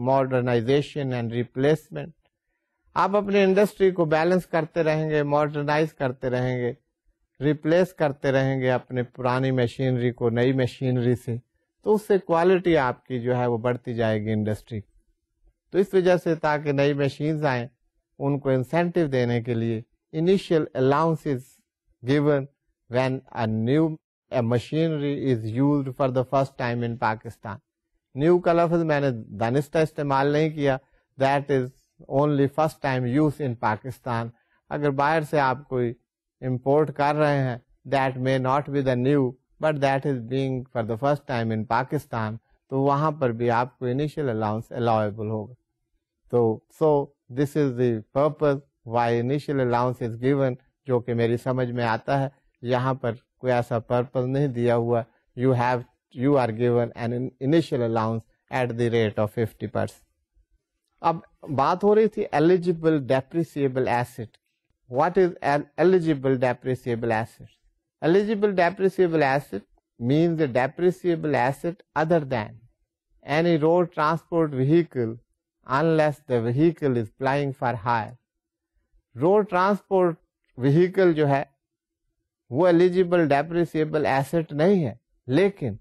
modernisation and replacement. آپ اپنے انڈسٹری کو بیلنس کرتے رہیں گے, ماڈرنائز کرتے رہیں گے, ریپلیس کرتے رہیں گے اپنے پرانی مشینری کو نئی مشینری سے, تو اس سے کوالٹی آپ کی جو ہے وہ بڑھتی جائے گی انڈسٹری. تو اس وجہ سے تاکہ نئی مشینز آئیں ان کو انسینٹیو دینے کے لیے initial allowance is given when a new machinery is used for the first time in Pakistan. New کا لفظ میں نے دانستہ استعمال نہیں کیا, that is only first time use in Pakistan. اگر باہر سے آپ کوئی امپورٹ کر رہے ہیں, that may not be the new but that is being for the first time in Pakistan, تو وہاں پر بھی آپ کو انیشیل الاؤنس allowable ہوگا. تو so this is the purpose why initial allowance is given, جو کہ میری سمجھ میں آتا ہے. یہاں پر کوئی ایسا پرپز نہیں دیا ہوا. You are given an initial allowance at the rate of 50%. اب بات ہو رہی تھی eligible depreciable asset. What is an eligible depreciable asset? Eligible depreciable asset means the depreciable asset other than any road transport vehicle unless the vehicle is plying for hire. Road transport vehicle جو ہے وہ eligible depreciable asset نہیں ہے, لیکن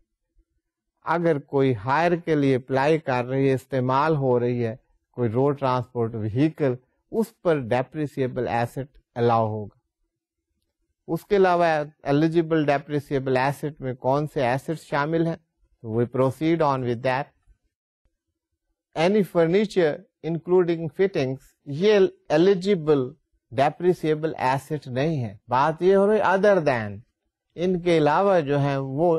اگر کوئی higher کے لیے اپلائی کر رہی ہے, استعمال ہو رہی ہے کوئی روڈ ٹرانسپورٹ وہیکل, اس پر ڈیپریسیبل ایسٹ الاؤ ہوگا. اس کے علاوہ ایلیجیبل ڈیپریسیبل ایسٹ میں کون سے ایسٹ شامل ہیں, تو we proceed on with that. Any furniture including fittings, یہ ایلیجیبل ڈیپریسیبل ایسٹ نہیں ہے. بات یہ ہو رہی ادر دین, ان کے علاوہ جو ہیں وہ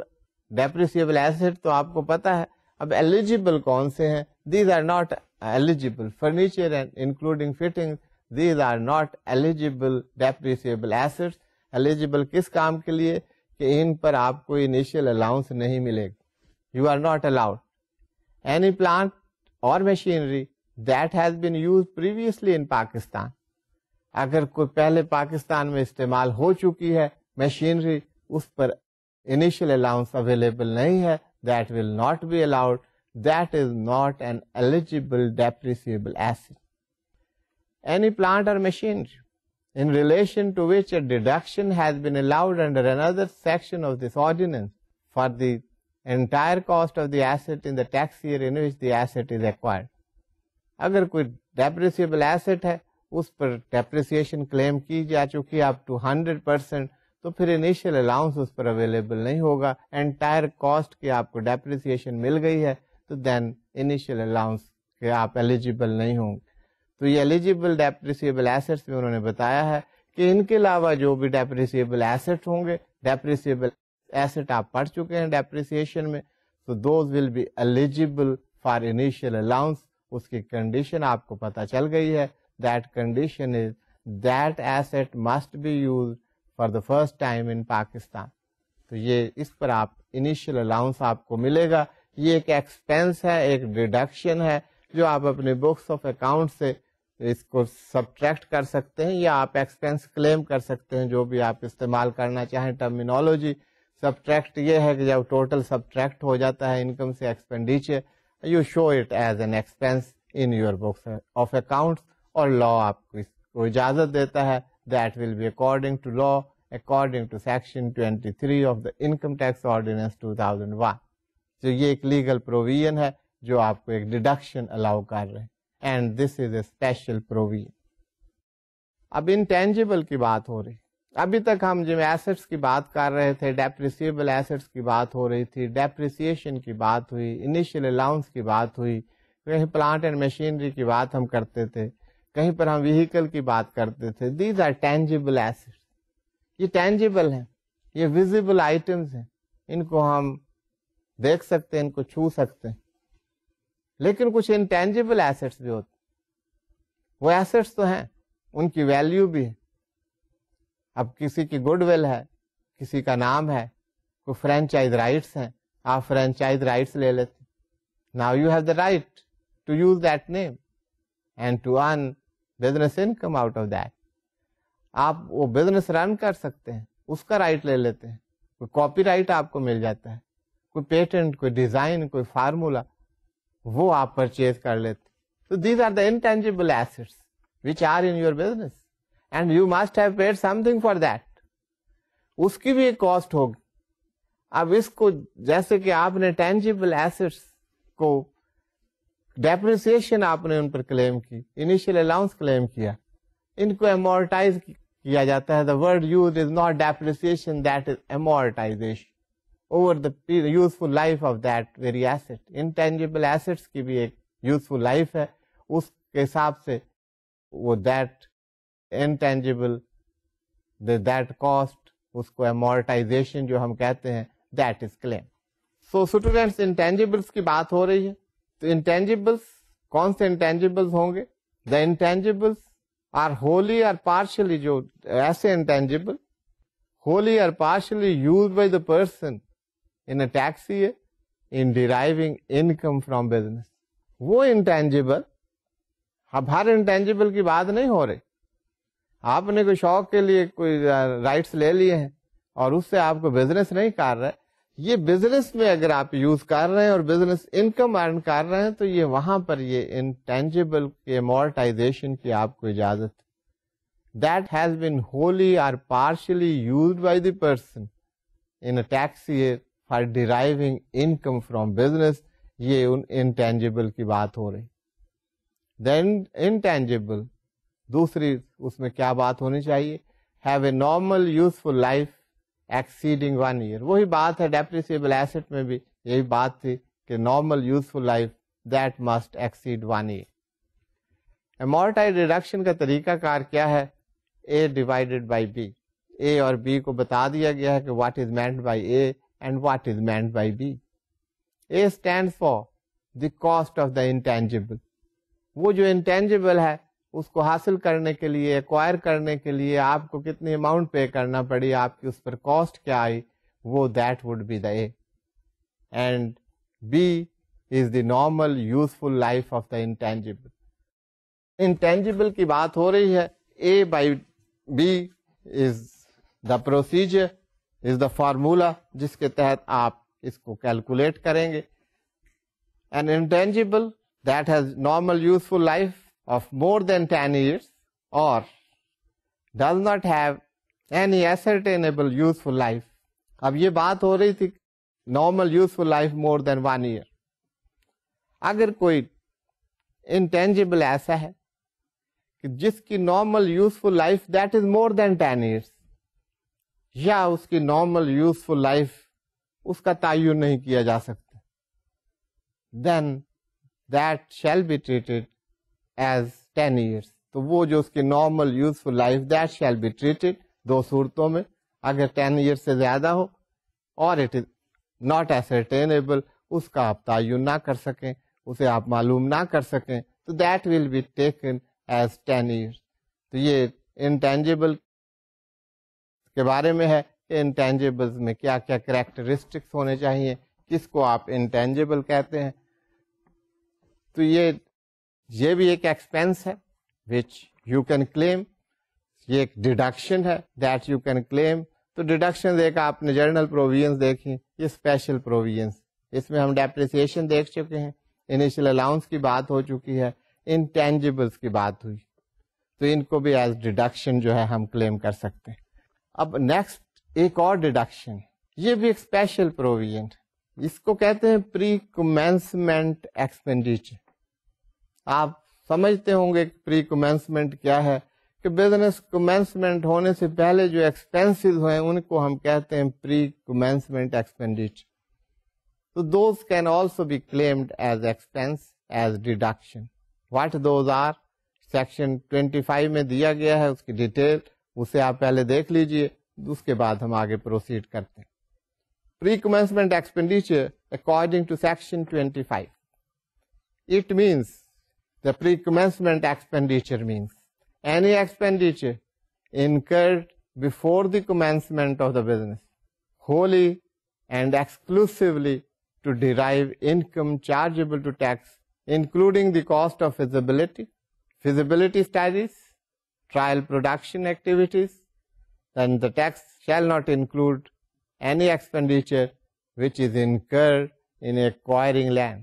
ڈیپریسیبل ایسٹ تو آپ کو پتا ہے. اب ایلیجیبل کون سے ہیں؟ These are not eligible. Furniture and including fitting, these are not eligible depreciable assets. Eligible کس کام کے لیے؟ کہ ان پر آپ کو انیشیل الاؤنس نہیں ملے گا. You are not allowed any plant اور machinery that has been use previously in Pakistan. اگر کوئی پہلے پاکستان میں استعمال ہو چکی ہے مشینری, اس پر initial allowance available نہیں ہے, that will not be allowed. That is not an eligible depreciable asset. Any plant or machinery in relation to which a deduction has been allowed under another section of this ordinance for the entire cost of the asset in the tax year in which the asset is acquired. اگر کوئی depreciable asset ہے, اس پر depreciation claim کی جا چکی up to 100%, تو پھر initial allowance اس پر available نہیں ہوگا. انٹائر کاسٹ کی آپ کو ڈیپریسیشن مل گئی ہے, تو دین انیشیل الاؤنس کے آپ ایلیجیبل نہیں ہوں گے. تو یہ ایلیجیبل ڈیپریسیبل ایسٹس میں انہوں نے بتایا ہے کہ ان کے علاوہ جو بھی ڈیپریسیبل ایسٹ ہوں گے, ڈیپریسیبل ایسٹ آپ پڑھ چکے ہیں ڈیپریسیشن میں, تو those will be eligible for initial allowance. اس کی کنڈیشن آپ کو پتہ چل گئی ہے. That condition is that asset must be used for the first time in Pakistan. تو یہ اس پر آپ انیشیل الاؤنس آپ کو ملے گا. یہ ایک ایکسپینس ہے, ایک ڈیڈکشن ہے, جو آپ اپنے بکس آف اکاؤنٹ سے اس کو سبٹریکٹ کر سکتے ہیں, یا آپ ایکسپینس کلیم کر سکتے ہیں, جو بھی آپ استعمال کرنا چاہیں ٹرمینالوجی. سبٹریکٹ یہ ہے کہ جب ٹوٹل سبٹریکٹ ہو جاتا ہے انکم سے expenditure, you show it as an expense in your books of accounts, اور لا آپ کو اجازت دیتا ہے. That will be according to law, according to section 23 of the Income Tax Ordinance 2001. تو یہ ایک لیگل پروویژن ہے جو آپ کو ایک ڈیڈکشن الاؤ کر رہے ہیں, and this is a special provision. اب انٹینجیبل کی بات ہو رہی. ابھی تک ہم جن ایسٹس کی بات کر رہے تھے, ڈیپریسیبل ایسٹس کی بات ہو رہی تھی, ڈیپریسیشن کی بات ہوئی, انیشیل الاؤنس کی بات ہوئی, کہیں پلانٹ اینڈ مشینری کی بات ہم کرتے تھے, کہیں پر ہم وہیکل کی بات کرتے تھے. These are tangible assets. یہ ٹینجیبل ہیں, یہ ویزیبل آئٹمس ہیں, ان کو ہم دیکھ سکتے ہیں, ان کو چھو سکتے ہیں. لیکن کچھ انٹینجیبل ایسٹس بھی ہوتے, وہ ایسٹس تو ہیں, ان کی ویلیو بھی ہے. اب کسی کی گڈ ول ہے, کسی کا نام ہے, کوئی فرینچائز رائٹس ہیں, آپ فرینچائز رائٹس لے لیتے. Now you have the right to use that name and to earn business income out of that. آپ وہ بزنس رن کر سکتے ہیں, اس کا رائٹ لے لیتے ہیں. کوئی کاپی رائٹ آپ کو مل جاتا ہے, کوئی پیٹنٹ, کوئی ڈیزائن, کوئی فارمولا, وہ آپ پرچیز کر لیتے. تو these are the intangible assets which are in your business and you must have paid something for that. اس کی بھی ایک کاسٹ ہوگی. اب اس کو جیسے کہ آپ نے ٹینجیبل ایسٹس کو ڈیپریسیشن آپ نے ان پر کلیم کی, انیشیل الاؤنس کلیم کیا, ان کو امورٹائز کیا جاتا ہے. The word use is not depreciation, that is amortisation over the useful life of that very asset. Intangible assets کی بھی ایک یوزفل لائف ہے, اس کے حساب سے وہ دیٹ intangible, that cost, اس کو amortization جو ہم کہتے ہیں, that is claim. So students, intangibles کی بات ہو رہی ہے. تو intangibles, کون سے intangibles ہوں گے؟ The intangibles are wholly or partially, جو ایسے intangible wholly or partially used by the person in a tax year in deriving income from business. وہ intangible, اب ہر انٹینجیبل کی بات نہیں ہو رہی. آپ نے کوئی شوق کے لیے کوئی رائٹس لے لیے ہیں اور اس سے آپ کو بزنس نہیں کر رہے, یہ بزنس میں اگر آپ یوز کر رہے ہیں اور بزنس انکم ارن کر رہے ہیں تو یہ وہاں پر یہ انٹینجیبل کے amortization کی آپ کو اجازت. That has been wholly or partially used by the person in a tax year for deriving income from business, یہ ان انٹینجیبل کی بات ہو رہی. Then intangible, دوسری اس میں کیا بات ہونی چاہیے؟ Have a normal useful life exceeding 1 year. وہی بات ہے depreciable asset میں بھی یہی بات تھی کہ normal useful life that must exceed 1 year. Amortized reduction کا طریقہ کار کیا ہے؟ A divided by B. A اور B کو بتا دیا گیا ہے کہ what is meant by A and what is meant by B. A stands for the cost of the intangible. وہ جو انٹینجیبل ہے اس کو حاصل کرنے کے لیے, ایکوائر کرنے کے لیے آپ کو کتنی اماؤنٹ پے کرنا پڑی, آپ کی اس پر کاسٹ کیا آئی, وہ that would be the A. And B is the normal useful life of the intangible. Intangible کی بات ہو رہی ہے. A by B is the procedure, is the formula جس کے تحت آپ اس کو کیلکولیٹ کریں گے. An intangible that has normal useful life of more than 10 years or does not have any ascertainable useful life. اب یہ بات ہو رہی تھی normal useful life more than 1 year. اگر کوئی intangible ایسا ہے کہ جس کی normal useful life that is more than 10 years یا اس کی normal useful life اس کا تعین نہیں کیا جا سکتا, then that shall be treated as 10 years. تو وہ جو اس کی normal useful life that shall be treated, دو صورتوں میں, اگر 10 years سے زیادہ ہو اور it is not ascertainable, اس کا آپ تعین نہ کر سکیں, اسے آپ معلوم نہ کر سکیں, تو that will be taken as 10 years. تو یہ intangible کے بارے میں ہے کہ intangibles میں کیا کیا characteristics ہونے چاہیے, کس کو آپ intangible کہتے ہیں. تو یہ بھی ایک ایکسپینس ہے which you can claim, یہ ایک ڈیڈکشن ہے that you can claim. تو ڈیڈکشن دیکھا آپ نے, جرنل پروویژنز دیکھی, یہ اسپیشل پروویژنز, اس میں ہم ڈیپریسیشن دیکھ چکے ہیں, انیشیل الاؤنس کی بات ہو چکی ہے, انٹینجیبلس کی بات ہوئی, تو ان کو بھی ایز ڈیڈکشن جو ہے ہم کلیم کر سکتے ہیں. اب نیکسٹ ایک اور ڈیڈکشن, یہ بھی ایک اسپیشل پروویژن, اس کو کہتے ہیں پری کمنسمنٹ ایکسپینڈیچر. آپ سمجھتے ہوں گے پری کمنسمنٹ کیا ہے, کہ بزنس کمنسمنٹ ہونے سے پہلے جو ایکسپینسز ہوئے ان کو ہم کہتے ہیں پری کمنسمنٹ ایکسپینڈیچر. تو those can also be claimed as expense as deduction. What those are, section 25 میں دیا گیا ہے اس کی ڈیٹیل, اسے آپ پہلے دیکھ لیجئے, اس کے بعد ہم آگے پروسیڈ کرتے ہیں. Pre-commencement expenditure according to section 25. It means, the pre-commencement expenditure means any expenditure incurred before the commencement of the business, wholly and exclusively to derive income chargeable to tax, including the cost of feasibility studies, trial production activities. Then the tax shall not include any expenditure which is incurred in acquiring land.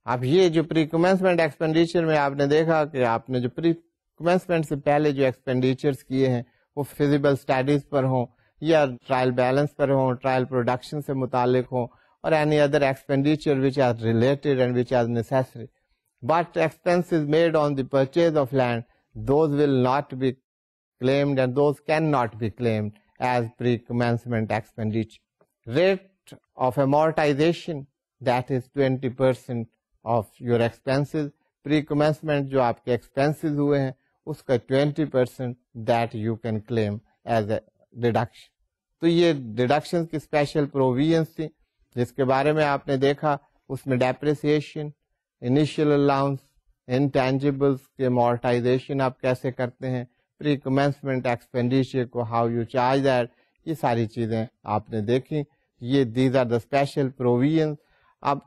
اب یہ جو پری commencement expenditure میں آپ نے دیکھا کہ آپ نے جو پری کمنسمنٹ سے پہلے جو ایکسپینڈیچرز کیے ہیں وہ فیزیبل اسٹڈیز پر ہوں یا ٹرائل بیلنس پر ہوں, ٹرائل پروڈکشن سے متعلق ہوں, اور any other expenditure which are related and which are necessary. But expenses made on the purchase of land, those will not be claimed and those cannot be claimed as pre-commencement expenditure. Rate of amortization, that is 20% of your expenses. Pre-commencement جو آپ کے expenses ہوئے ہیں اس کا 20% that you can claim as a deduction. تو یہ deduction کی اسپیشل پروویژنس تھی جس کے بارے میں آپ نے دیکھا. اس میں ڈیپریسیشن, انیشیل الاؤنس, انٹینجیبلس کے امورٹائزیشن آپ کیسے کرتے ہیں, پری کمنسمنٹ ایکسپینڈیچر کو ہاؤ یو چارج دیٹ, یہ ساری چیزیں آپ نے دیکھی. یہ these are the special provisions. اب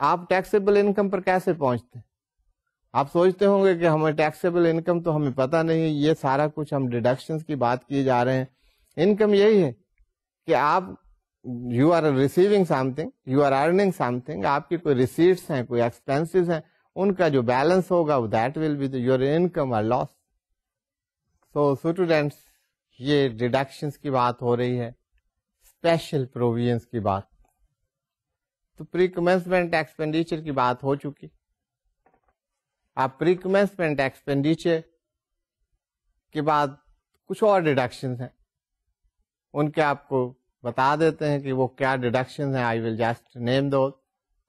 آپ ٹیکسیبل انکم پر کیسے پہنچتے ہیں؟ آپ سوچتے ہوں گے کہ ہمیں ٹیکسیبل انکم تو ہمیں پتہ نہیں, یہ سارا کچھ ہم ڈیڈکشنز کی بات کیے جا رہے ہیں. انکم یہی ہے کہ آپ you are receiving something, you are earning something, آپ کی کوئی ریسیٹس ہیں, کوئی ایکسپینسز ہیں, ان کا جو بیلنس ہوگا that will be your income اور لاس. سو اسٹوڈینٹس, یہ ڈیڈکشنز کی بات ہو رہی ہے, اسپیشل پروویژنس کی بات. تو پری کمنسمنٹ ایکسپینڈیچر کی بات ہو چکی. آپ پری کمنسمنٹ ایکسپینڈیچر کے بعد کچھ اور ڈیڈکشنز ہیں, ان کے آپ کو بتا دیتے ہیں کہ وہ کیا ڈیڈکشنز ہیں. آئی ول جسٹ نیم دوز,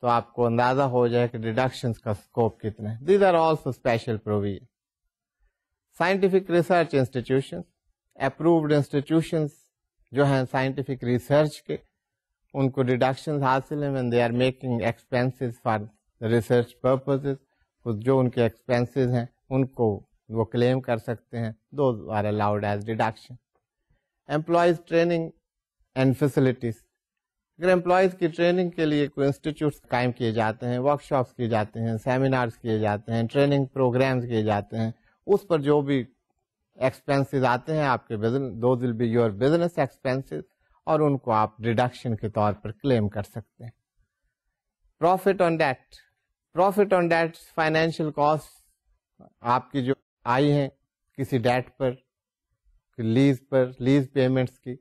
تو آپ کو اندازہ ہو جائے کہ ڈیڈکشنز کا اسکوپ کتنا ہے. These are also special provision. Scientific research institution, approved institutions جو ہیں سائنٹیفک ریسرچ کے, ان کو ڈیڈکشنز حاصل ہیں when they are making expenses for the research purposes. جو ان کے ایکسپینسز ہیں ان کو وہ کلیم کر سکتے ہیں. those are allowed as deduction. Employees training and facilities. اگر امپلائیز کی ٹریننگ کے لیے کوئی انسٹیٹیوٹس قائم کیے جاتے ہیں, ورک شاپس کیے جاتے ہیں, سیمینارز کیے جاتے ہیں, ٹریننگ پروگرامز کیے جاتے ہیں, اس پر جو بھی ایکسپینسز آتے ہیں آپ کے business, those will be your business expenses, اور ان کو آپ ڈیڈکشن کے طور پر کلیم کر سکتے ہیں. Profit on debt. Profit on debt financial cost آپ کی جو آئی ہیں کسی ڈیٹ پر, لیز پر, لیز پیمنٹس کی,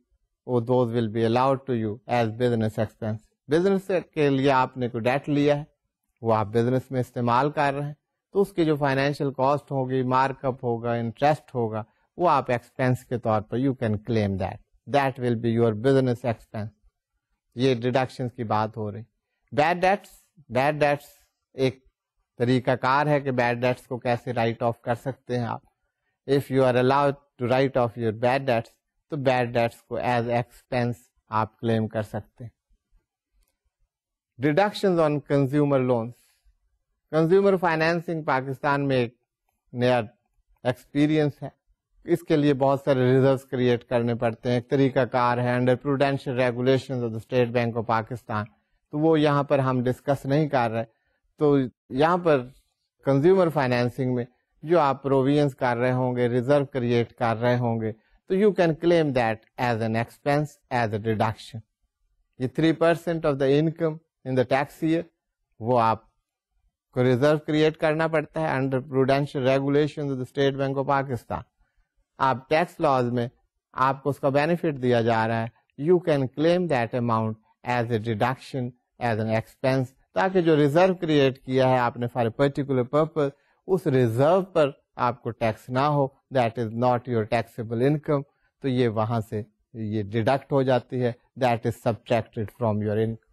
وہ those will be allowed to you as business expense. Business کے لیے آپ نے کوئی ڈیٹ لیا ہے, وہ آپ بزنس میں استعمال کر رہے ہیں, تو اس کی جو فائنینشیل کاسٹ ہوگی, مارک اپ ہوگا, انٹرسٹ ہوگا, وہ آپ ایکسپینس کے طور پر you can claim that. That will be your business expense. یہ ڈیڈکشنز کی بات ہو رہی. Bad debts. بیڈ ڈیٹس ایک طریقہ کار ہے کہ بیڈ ڈیٹس کو کیسے رائٹ آف کر سکتے ہیں آپ. If you are allowed to write off your bad debts, تو بیڈ ڈیٹس کو ایز ایکسپینس آپ کلیم کر سکتے ہیں. Deductions on consumer loans. Consumer financing Pakistan میں ایک نیا ایکسپیرئنس ہے. اس کے لیے بہت سارے ریزروز کریٹ کرنے پڑتے ہیں. ایک طریقہ کار ہے under prudential regulations of the State Bank of Pakistan, تو وہ یہاں پر ہم ڈسکس نہیں کر رہے. تو یہاں پر کنزیومر فائنینسنگ میں جو آپ پروویژنس کر رہے ہوں گے, ریزرو کریٹ کر رہے ہوں گے, تو you can claim that as an expense, as a deduction. یہ 3% of the income in the tax year, وہ آپ کو ریزرو کریٹ کرنا پڑتا ہے under prudential regulations of the State Bank of Pakistan. آپ ٹیکس لاز میں آپ کو اس کا بینیفٹ دیا جا رہا ہے. You can claim that amount as a deduction, as an expense, تاکہ جو ریزرو کریٹ کیا ہے آپ نے فار اے پرٹیکولر پرپز, اس ریزرو پر آپ کو ٹیکس نہ ہو. That is not your taxable income, تو یہ وہاں سے یہ ڈیڈکٹ ہو جاتی ہے. That is subtracted from your income.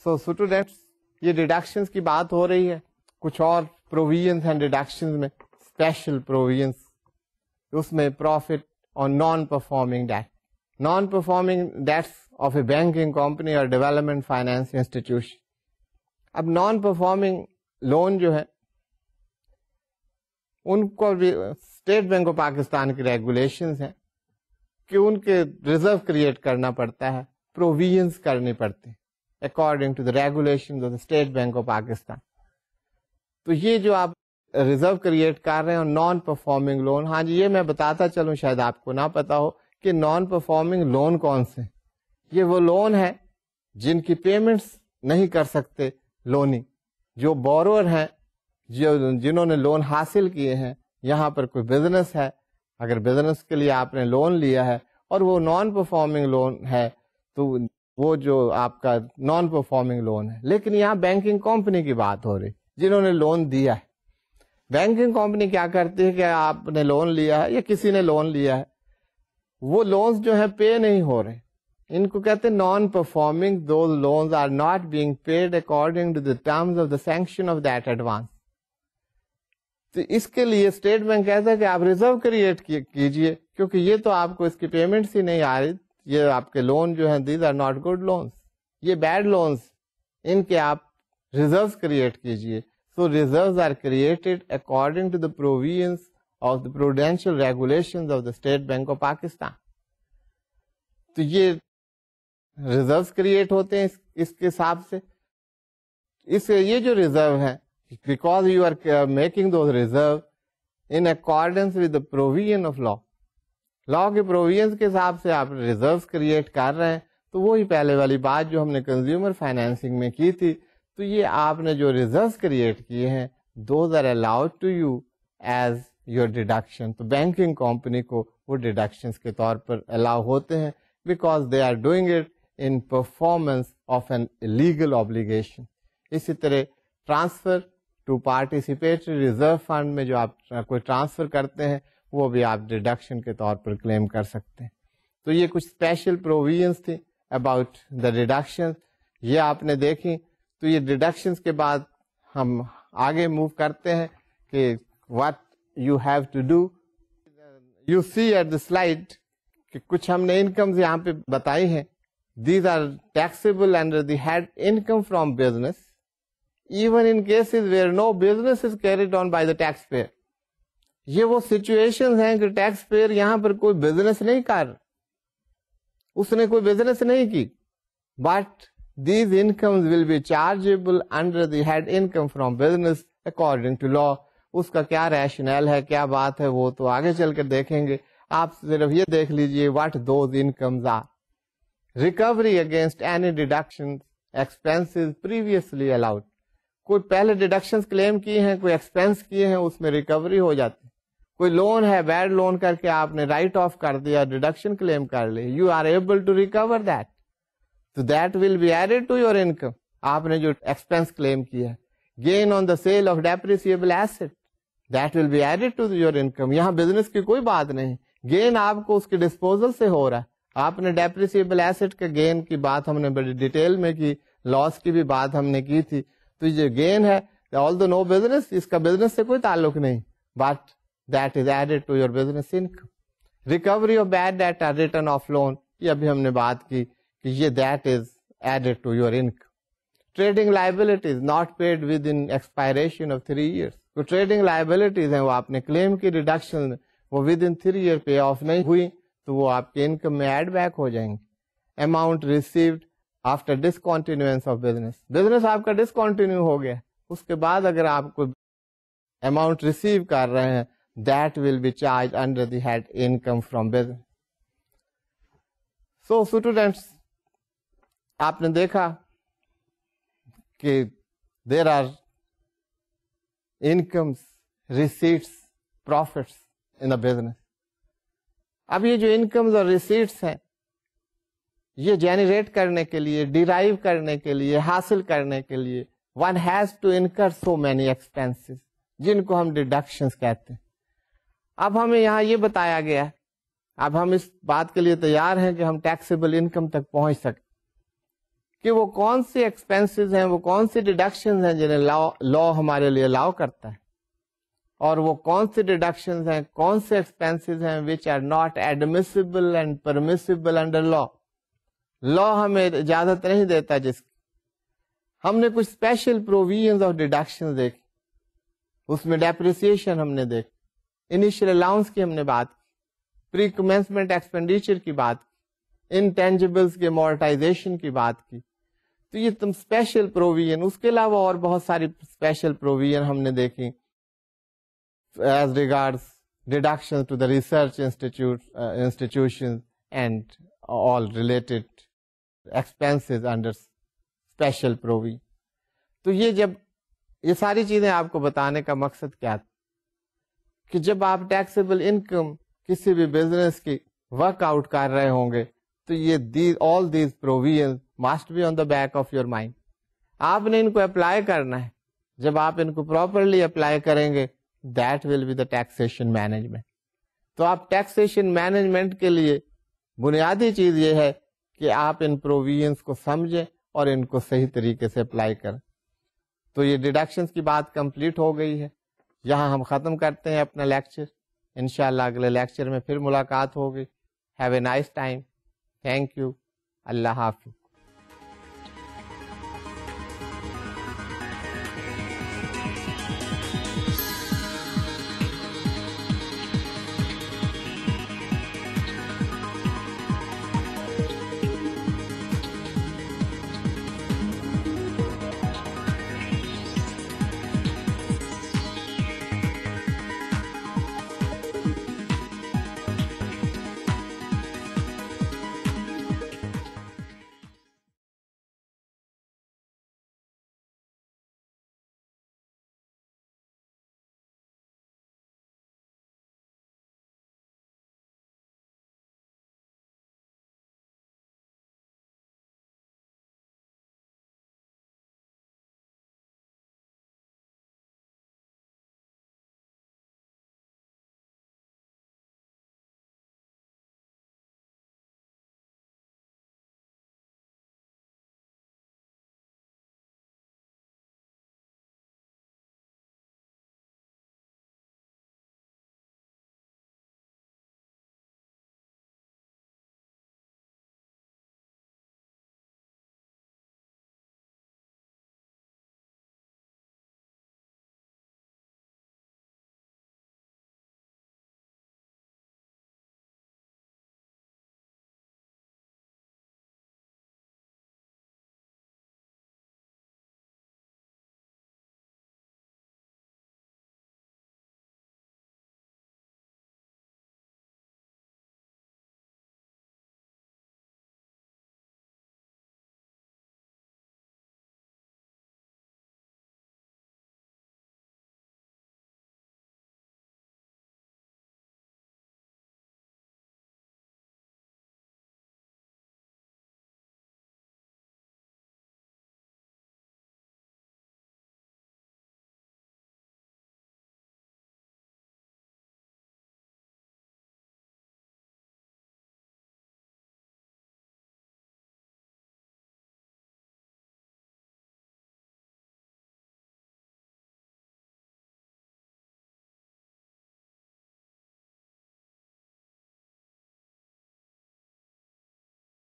So students, یہ ڈیڈکشنز کی بات ہو رہی ہے. کچھ اور پروویژنس ہیں ڈیڈکشنز میں, اسپیشل پروویژنس. اس میں profit on non performing debt. Non performing debts of a banking company اور ڈیولپمنٹ فائنینس انسٹیٹیوشن. اب نان پرفارمنگ لون جو ہے ان کو بھی اسٹیٹ بینک آف پاکستان کی ریگولیشنز ہیں کہ ان کے ریزرو کریٹ کرنا پڑتا ہے, پروویژنس کرنی پڑتی according to the regulations of the State Bank of Pakistan. تو یہ جو آپ ریزرو کریٹ کر رہے ہیں نان پرفارمنگ لون, ہاں جی یہ میں بتاتا چلوں, شاید آپ کو نہ پتا ہو کہ نان پرفارمنگ لون کون سے. یہ وہ لون ہے جن کی پیمنٹس نہیں کر سکتے لونی. جو بورور ہیں, جنہوں نے لون حاصل کیے ہیں, یہاں پر کوئی بزنس ہے, اگر بزنس کے لیے آپ نے لون لیا ہے اور وہ نان پرفارمنگ لون ہے, تو وہ جو آپ کا نان پرفارمنگ لون ہے. لیکن یہاں بینکنگ کمپنی کی بات ہو رہی جنہوں نے لون دیا ہے. بینکنگ کمپنی کیا کرتی ہے کہ آپ نے لون لیا ہے یا کسی نے لون لیا ہے, وہ لونز جو ہیں پے نہیں ہو رہے, ان کو کہتے ہیں non performing. Those loans are not being paid according to the terms of the sanction of that advance. تو اس کے لیے اسٹیٹ بینک کہتا ہے کہ آپ ریزرو کریٹ کیجئے، کیونکہ یہ تو آپ کو اس کی پیمنٹس ہی نہیں آ رہی، یہ آپ کے لون جو ہیں these are not good loans, یہ بیڈ لونس، ان کے آپ ریزروز کریٹ کیجئے. So reserves are created according to the provisions of the prudential regulations of the State Bank of Pakistan. تو یہ ریزروز کریٹ ہوتے ہیں اس کے حساب سے. یہ جو ریزرو ہے because you are making those reserve in accordance with the provision of law. لا کے پروویژنس کے حساب سے آپ ریزروز کریٹ کر رہے ہیں. تو وہی پہلے والی بات جو ہم نے کنزیومر فائنینسنگ میں کی تھی. تو یہ آپ نے جو ریزروز کریٹ کیے ہیں those are allowed to you as your deduction. تو بینکنگ کمپنی کو وہ ڈیڈکشنز کے طور پر الاؤ ہوتے ہیں because they are doing it in performance of an legal obligation. اسی طرح transfer to participatory reserve fund میں جو آپ کوئی ٹرانسفر کرتے ہیں وہ بھی آپ ڈیڈکشن کے طور پر کلیم کر سکتے ہیں. تو یہ کچھ اسپیشل پروویژنس تھی اباؤٹ دا ڈیڈکشن، یہ آپ نے دیکھی. تو یہ ڈیڈکشنز کے بعد ہم آگے موو کرتے ہیں کہ what you have to do. You see at the slide کہ کچھ ہم نے انکمز یہاں پہ بتائی ہیں. These are taxable under the head income from business even in cases where no business is carried on by the taxpayer. یہ وہ سچویشن ہیں کہ ٹیکس پیئر یہاں پر کوئی بزنس نہیں کر، اس نے کوئی بزنس نہیں کی، but these incomes will be chargeable under the head income from business according to law. اس کا کیا ریشنل ہے، کیا بات ہے، وہ تو آگے چل کر دیکھیں گے. آپ صرف یہ دیکھ لیجئے what those incomes are. Recovery against any deduction expenses previously allowed. کوئی پہلے ڈیڈکشنز کلیم کیے ہیں، کوئی ایکسپینس کیے ہیں، اس میں ریکوری ہو جاتی. کوئی لون ہے، بیڈ لون کر کے آپ نے رائٹ آف کر دیا، ڈیڈکشن کلیم کر لی، you are able to recover that. تو that will be added to your income. آپ نے جو ایکسپینس کلیم کیا ہے. Gain on the sale of depreciable asset that will be added to your income. یہاں business کی کوئی بات نہیں، گین آپ کو اس کے ڈسپوزل سے ہو رہا ہے. آپ نے ڈیپریسیبل ایسٹ کے گین کی بات ہم نے بڑی ڈیٹیل میں کی، لاس کی بھی بات ہم نے کی تھی. تو یہ گین ہے although no business، اس کا بزنس سے کوئی تعلق نہیں، but that is added to your business income. Recovery of bad debt or return of loan، یہ ابھی ہم نے بات کی کہ یہ that is added to your income. Trading liabilities not paid within expiration of 3 years. تو ٹریڈنگ لائبلٹیز ہیں وہ آپ نے کلیم کی ریڈکشن وہ within 3 year پے آف نہیں ہوئی تو وہ آپ کے انکم میں ایڈ بیک ہو جائیں گے. Amount received after discontinuance of business, business آپ کا ڈسکنٹینیو ہو گیا، اس کے بعد اگر آپ کو اماؤنٹ ریسیو کر رہے ہیں that will be charge under the head income from business. So students آپ نے دیکھا کہ there are incomes, receipts, profits in the business. اب یہ جو انکمز اور ریسیٹس ہیں یہ جنریٹ کرنے کے لیے، ڈیرائیو کرنے کے لیے، حاصل کرنے کے لیے one has to incur so many expenses جن کو ہم ڈیڈکشنز کہتے ہیں. اب ہمیں یہاں یہ بتایا گیا، اب ہم اس بات کے لیے تیار ہیں کہ ہم ٹیکسیبل انکم تک پہنچ سکیں کہ وہ کون سی ایکسپینسز ہیں، وہ کون سی ڈیڈکشنز ہیں جنہیں لا ہمارے لیے الاؤ کرتا ہے، اور وہ کون سی ڈیڈکشنز ہیں، کون سے ایکسپینسز ہیں which are not admissible and permissible under law. لا ہمیں اجازت نہیں دیتا جس کی. ہم نے کچھ اسپیشل پروویژنز آف ڈیڈکشن دیکھی، اس میں ڈیپریسیشن ہم نے دیکھی، انیشیل الاؤنس کی ہم نے بات کی، پری کمنسمنٹ ایکسپینڈیچر کی بات کی، انٹینجیبلس کے مورٹائزیشن کی بات کی. تو یہ تم اسپیشل پروویژن، اس کے علاوہ اور بہت ساری اسپیشل پروویژن ہم نے دیکھی as regards deduction to the research institution and all related expenses under special provision. تو یہ ساری چیزیں آپ کو بتانے کا مقصد کیا تھا کہ جب آپ ٹیکسیبل انکم کسی بھی بزنس کی ورک آؤٹ کر رہے ہوں گے تو یہ all these provisions must be on the back of your mind. آپ نے ان کو اپلائی کرنا ہے. جب آپ ان کو پراپرلی اپلائی کریں گے that will be the taxation management. تو آپ ٹیکسیشن مینجمنٹ کے لیے بنیادی چیز یہ ہے کہ آپ ان پروویژنس کو سمجھیں اور ان کو صحیح طریقے سے اپلائی کریں. تو یہ ڈیڈکشنز کی بات کمپلیٹ ہو گئی ہے. یہاں ہم ختم کرتے ہیں اپنا لیکچر. انشاءاللہ اگلے لیکچر میں پھر ملاقات ہوگی. Have a nice time. Thank you. اللہ حافظ.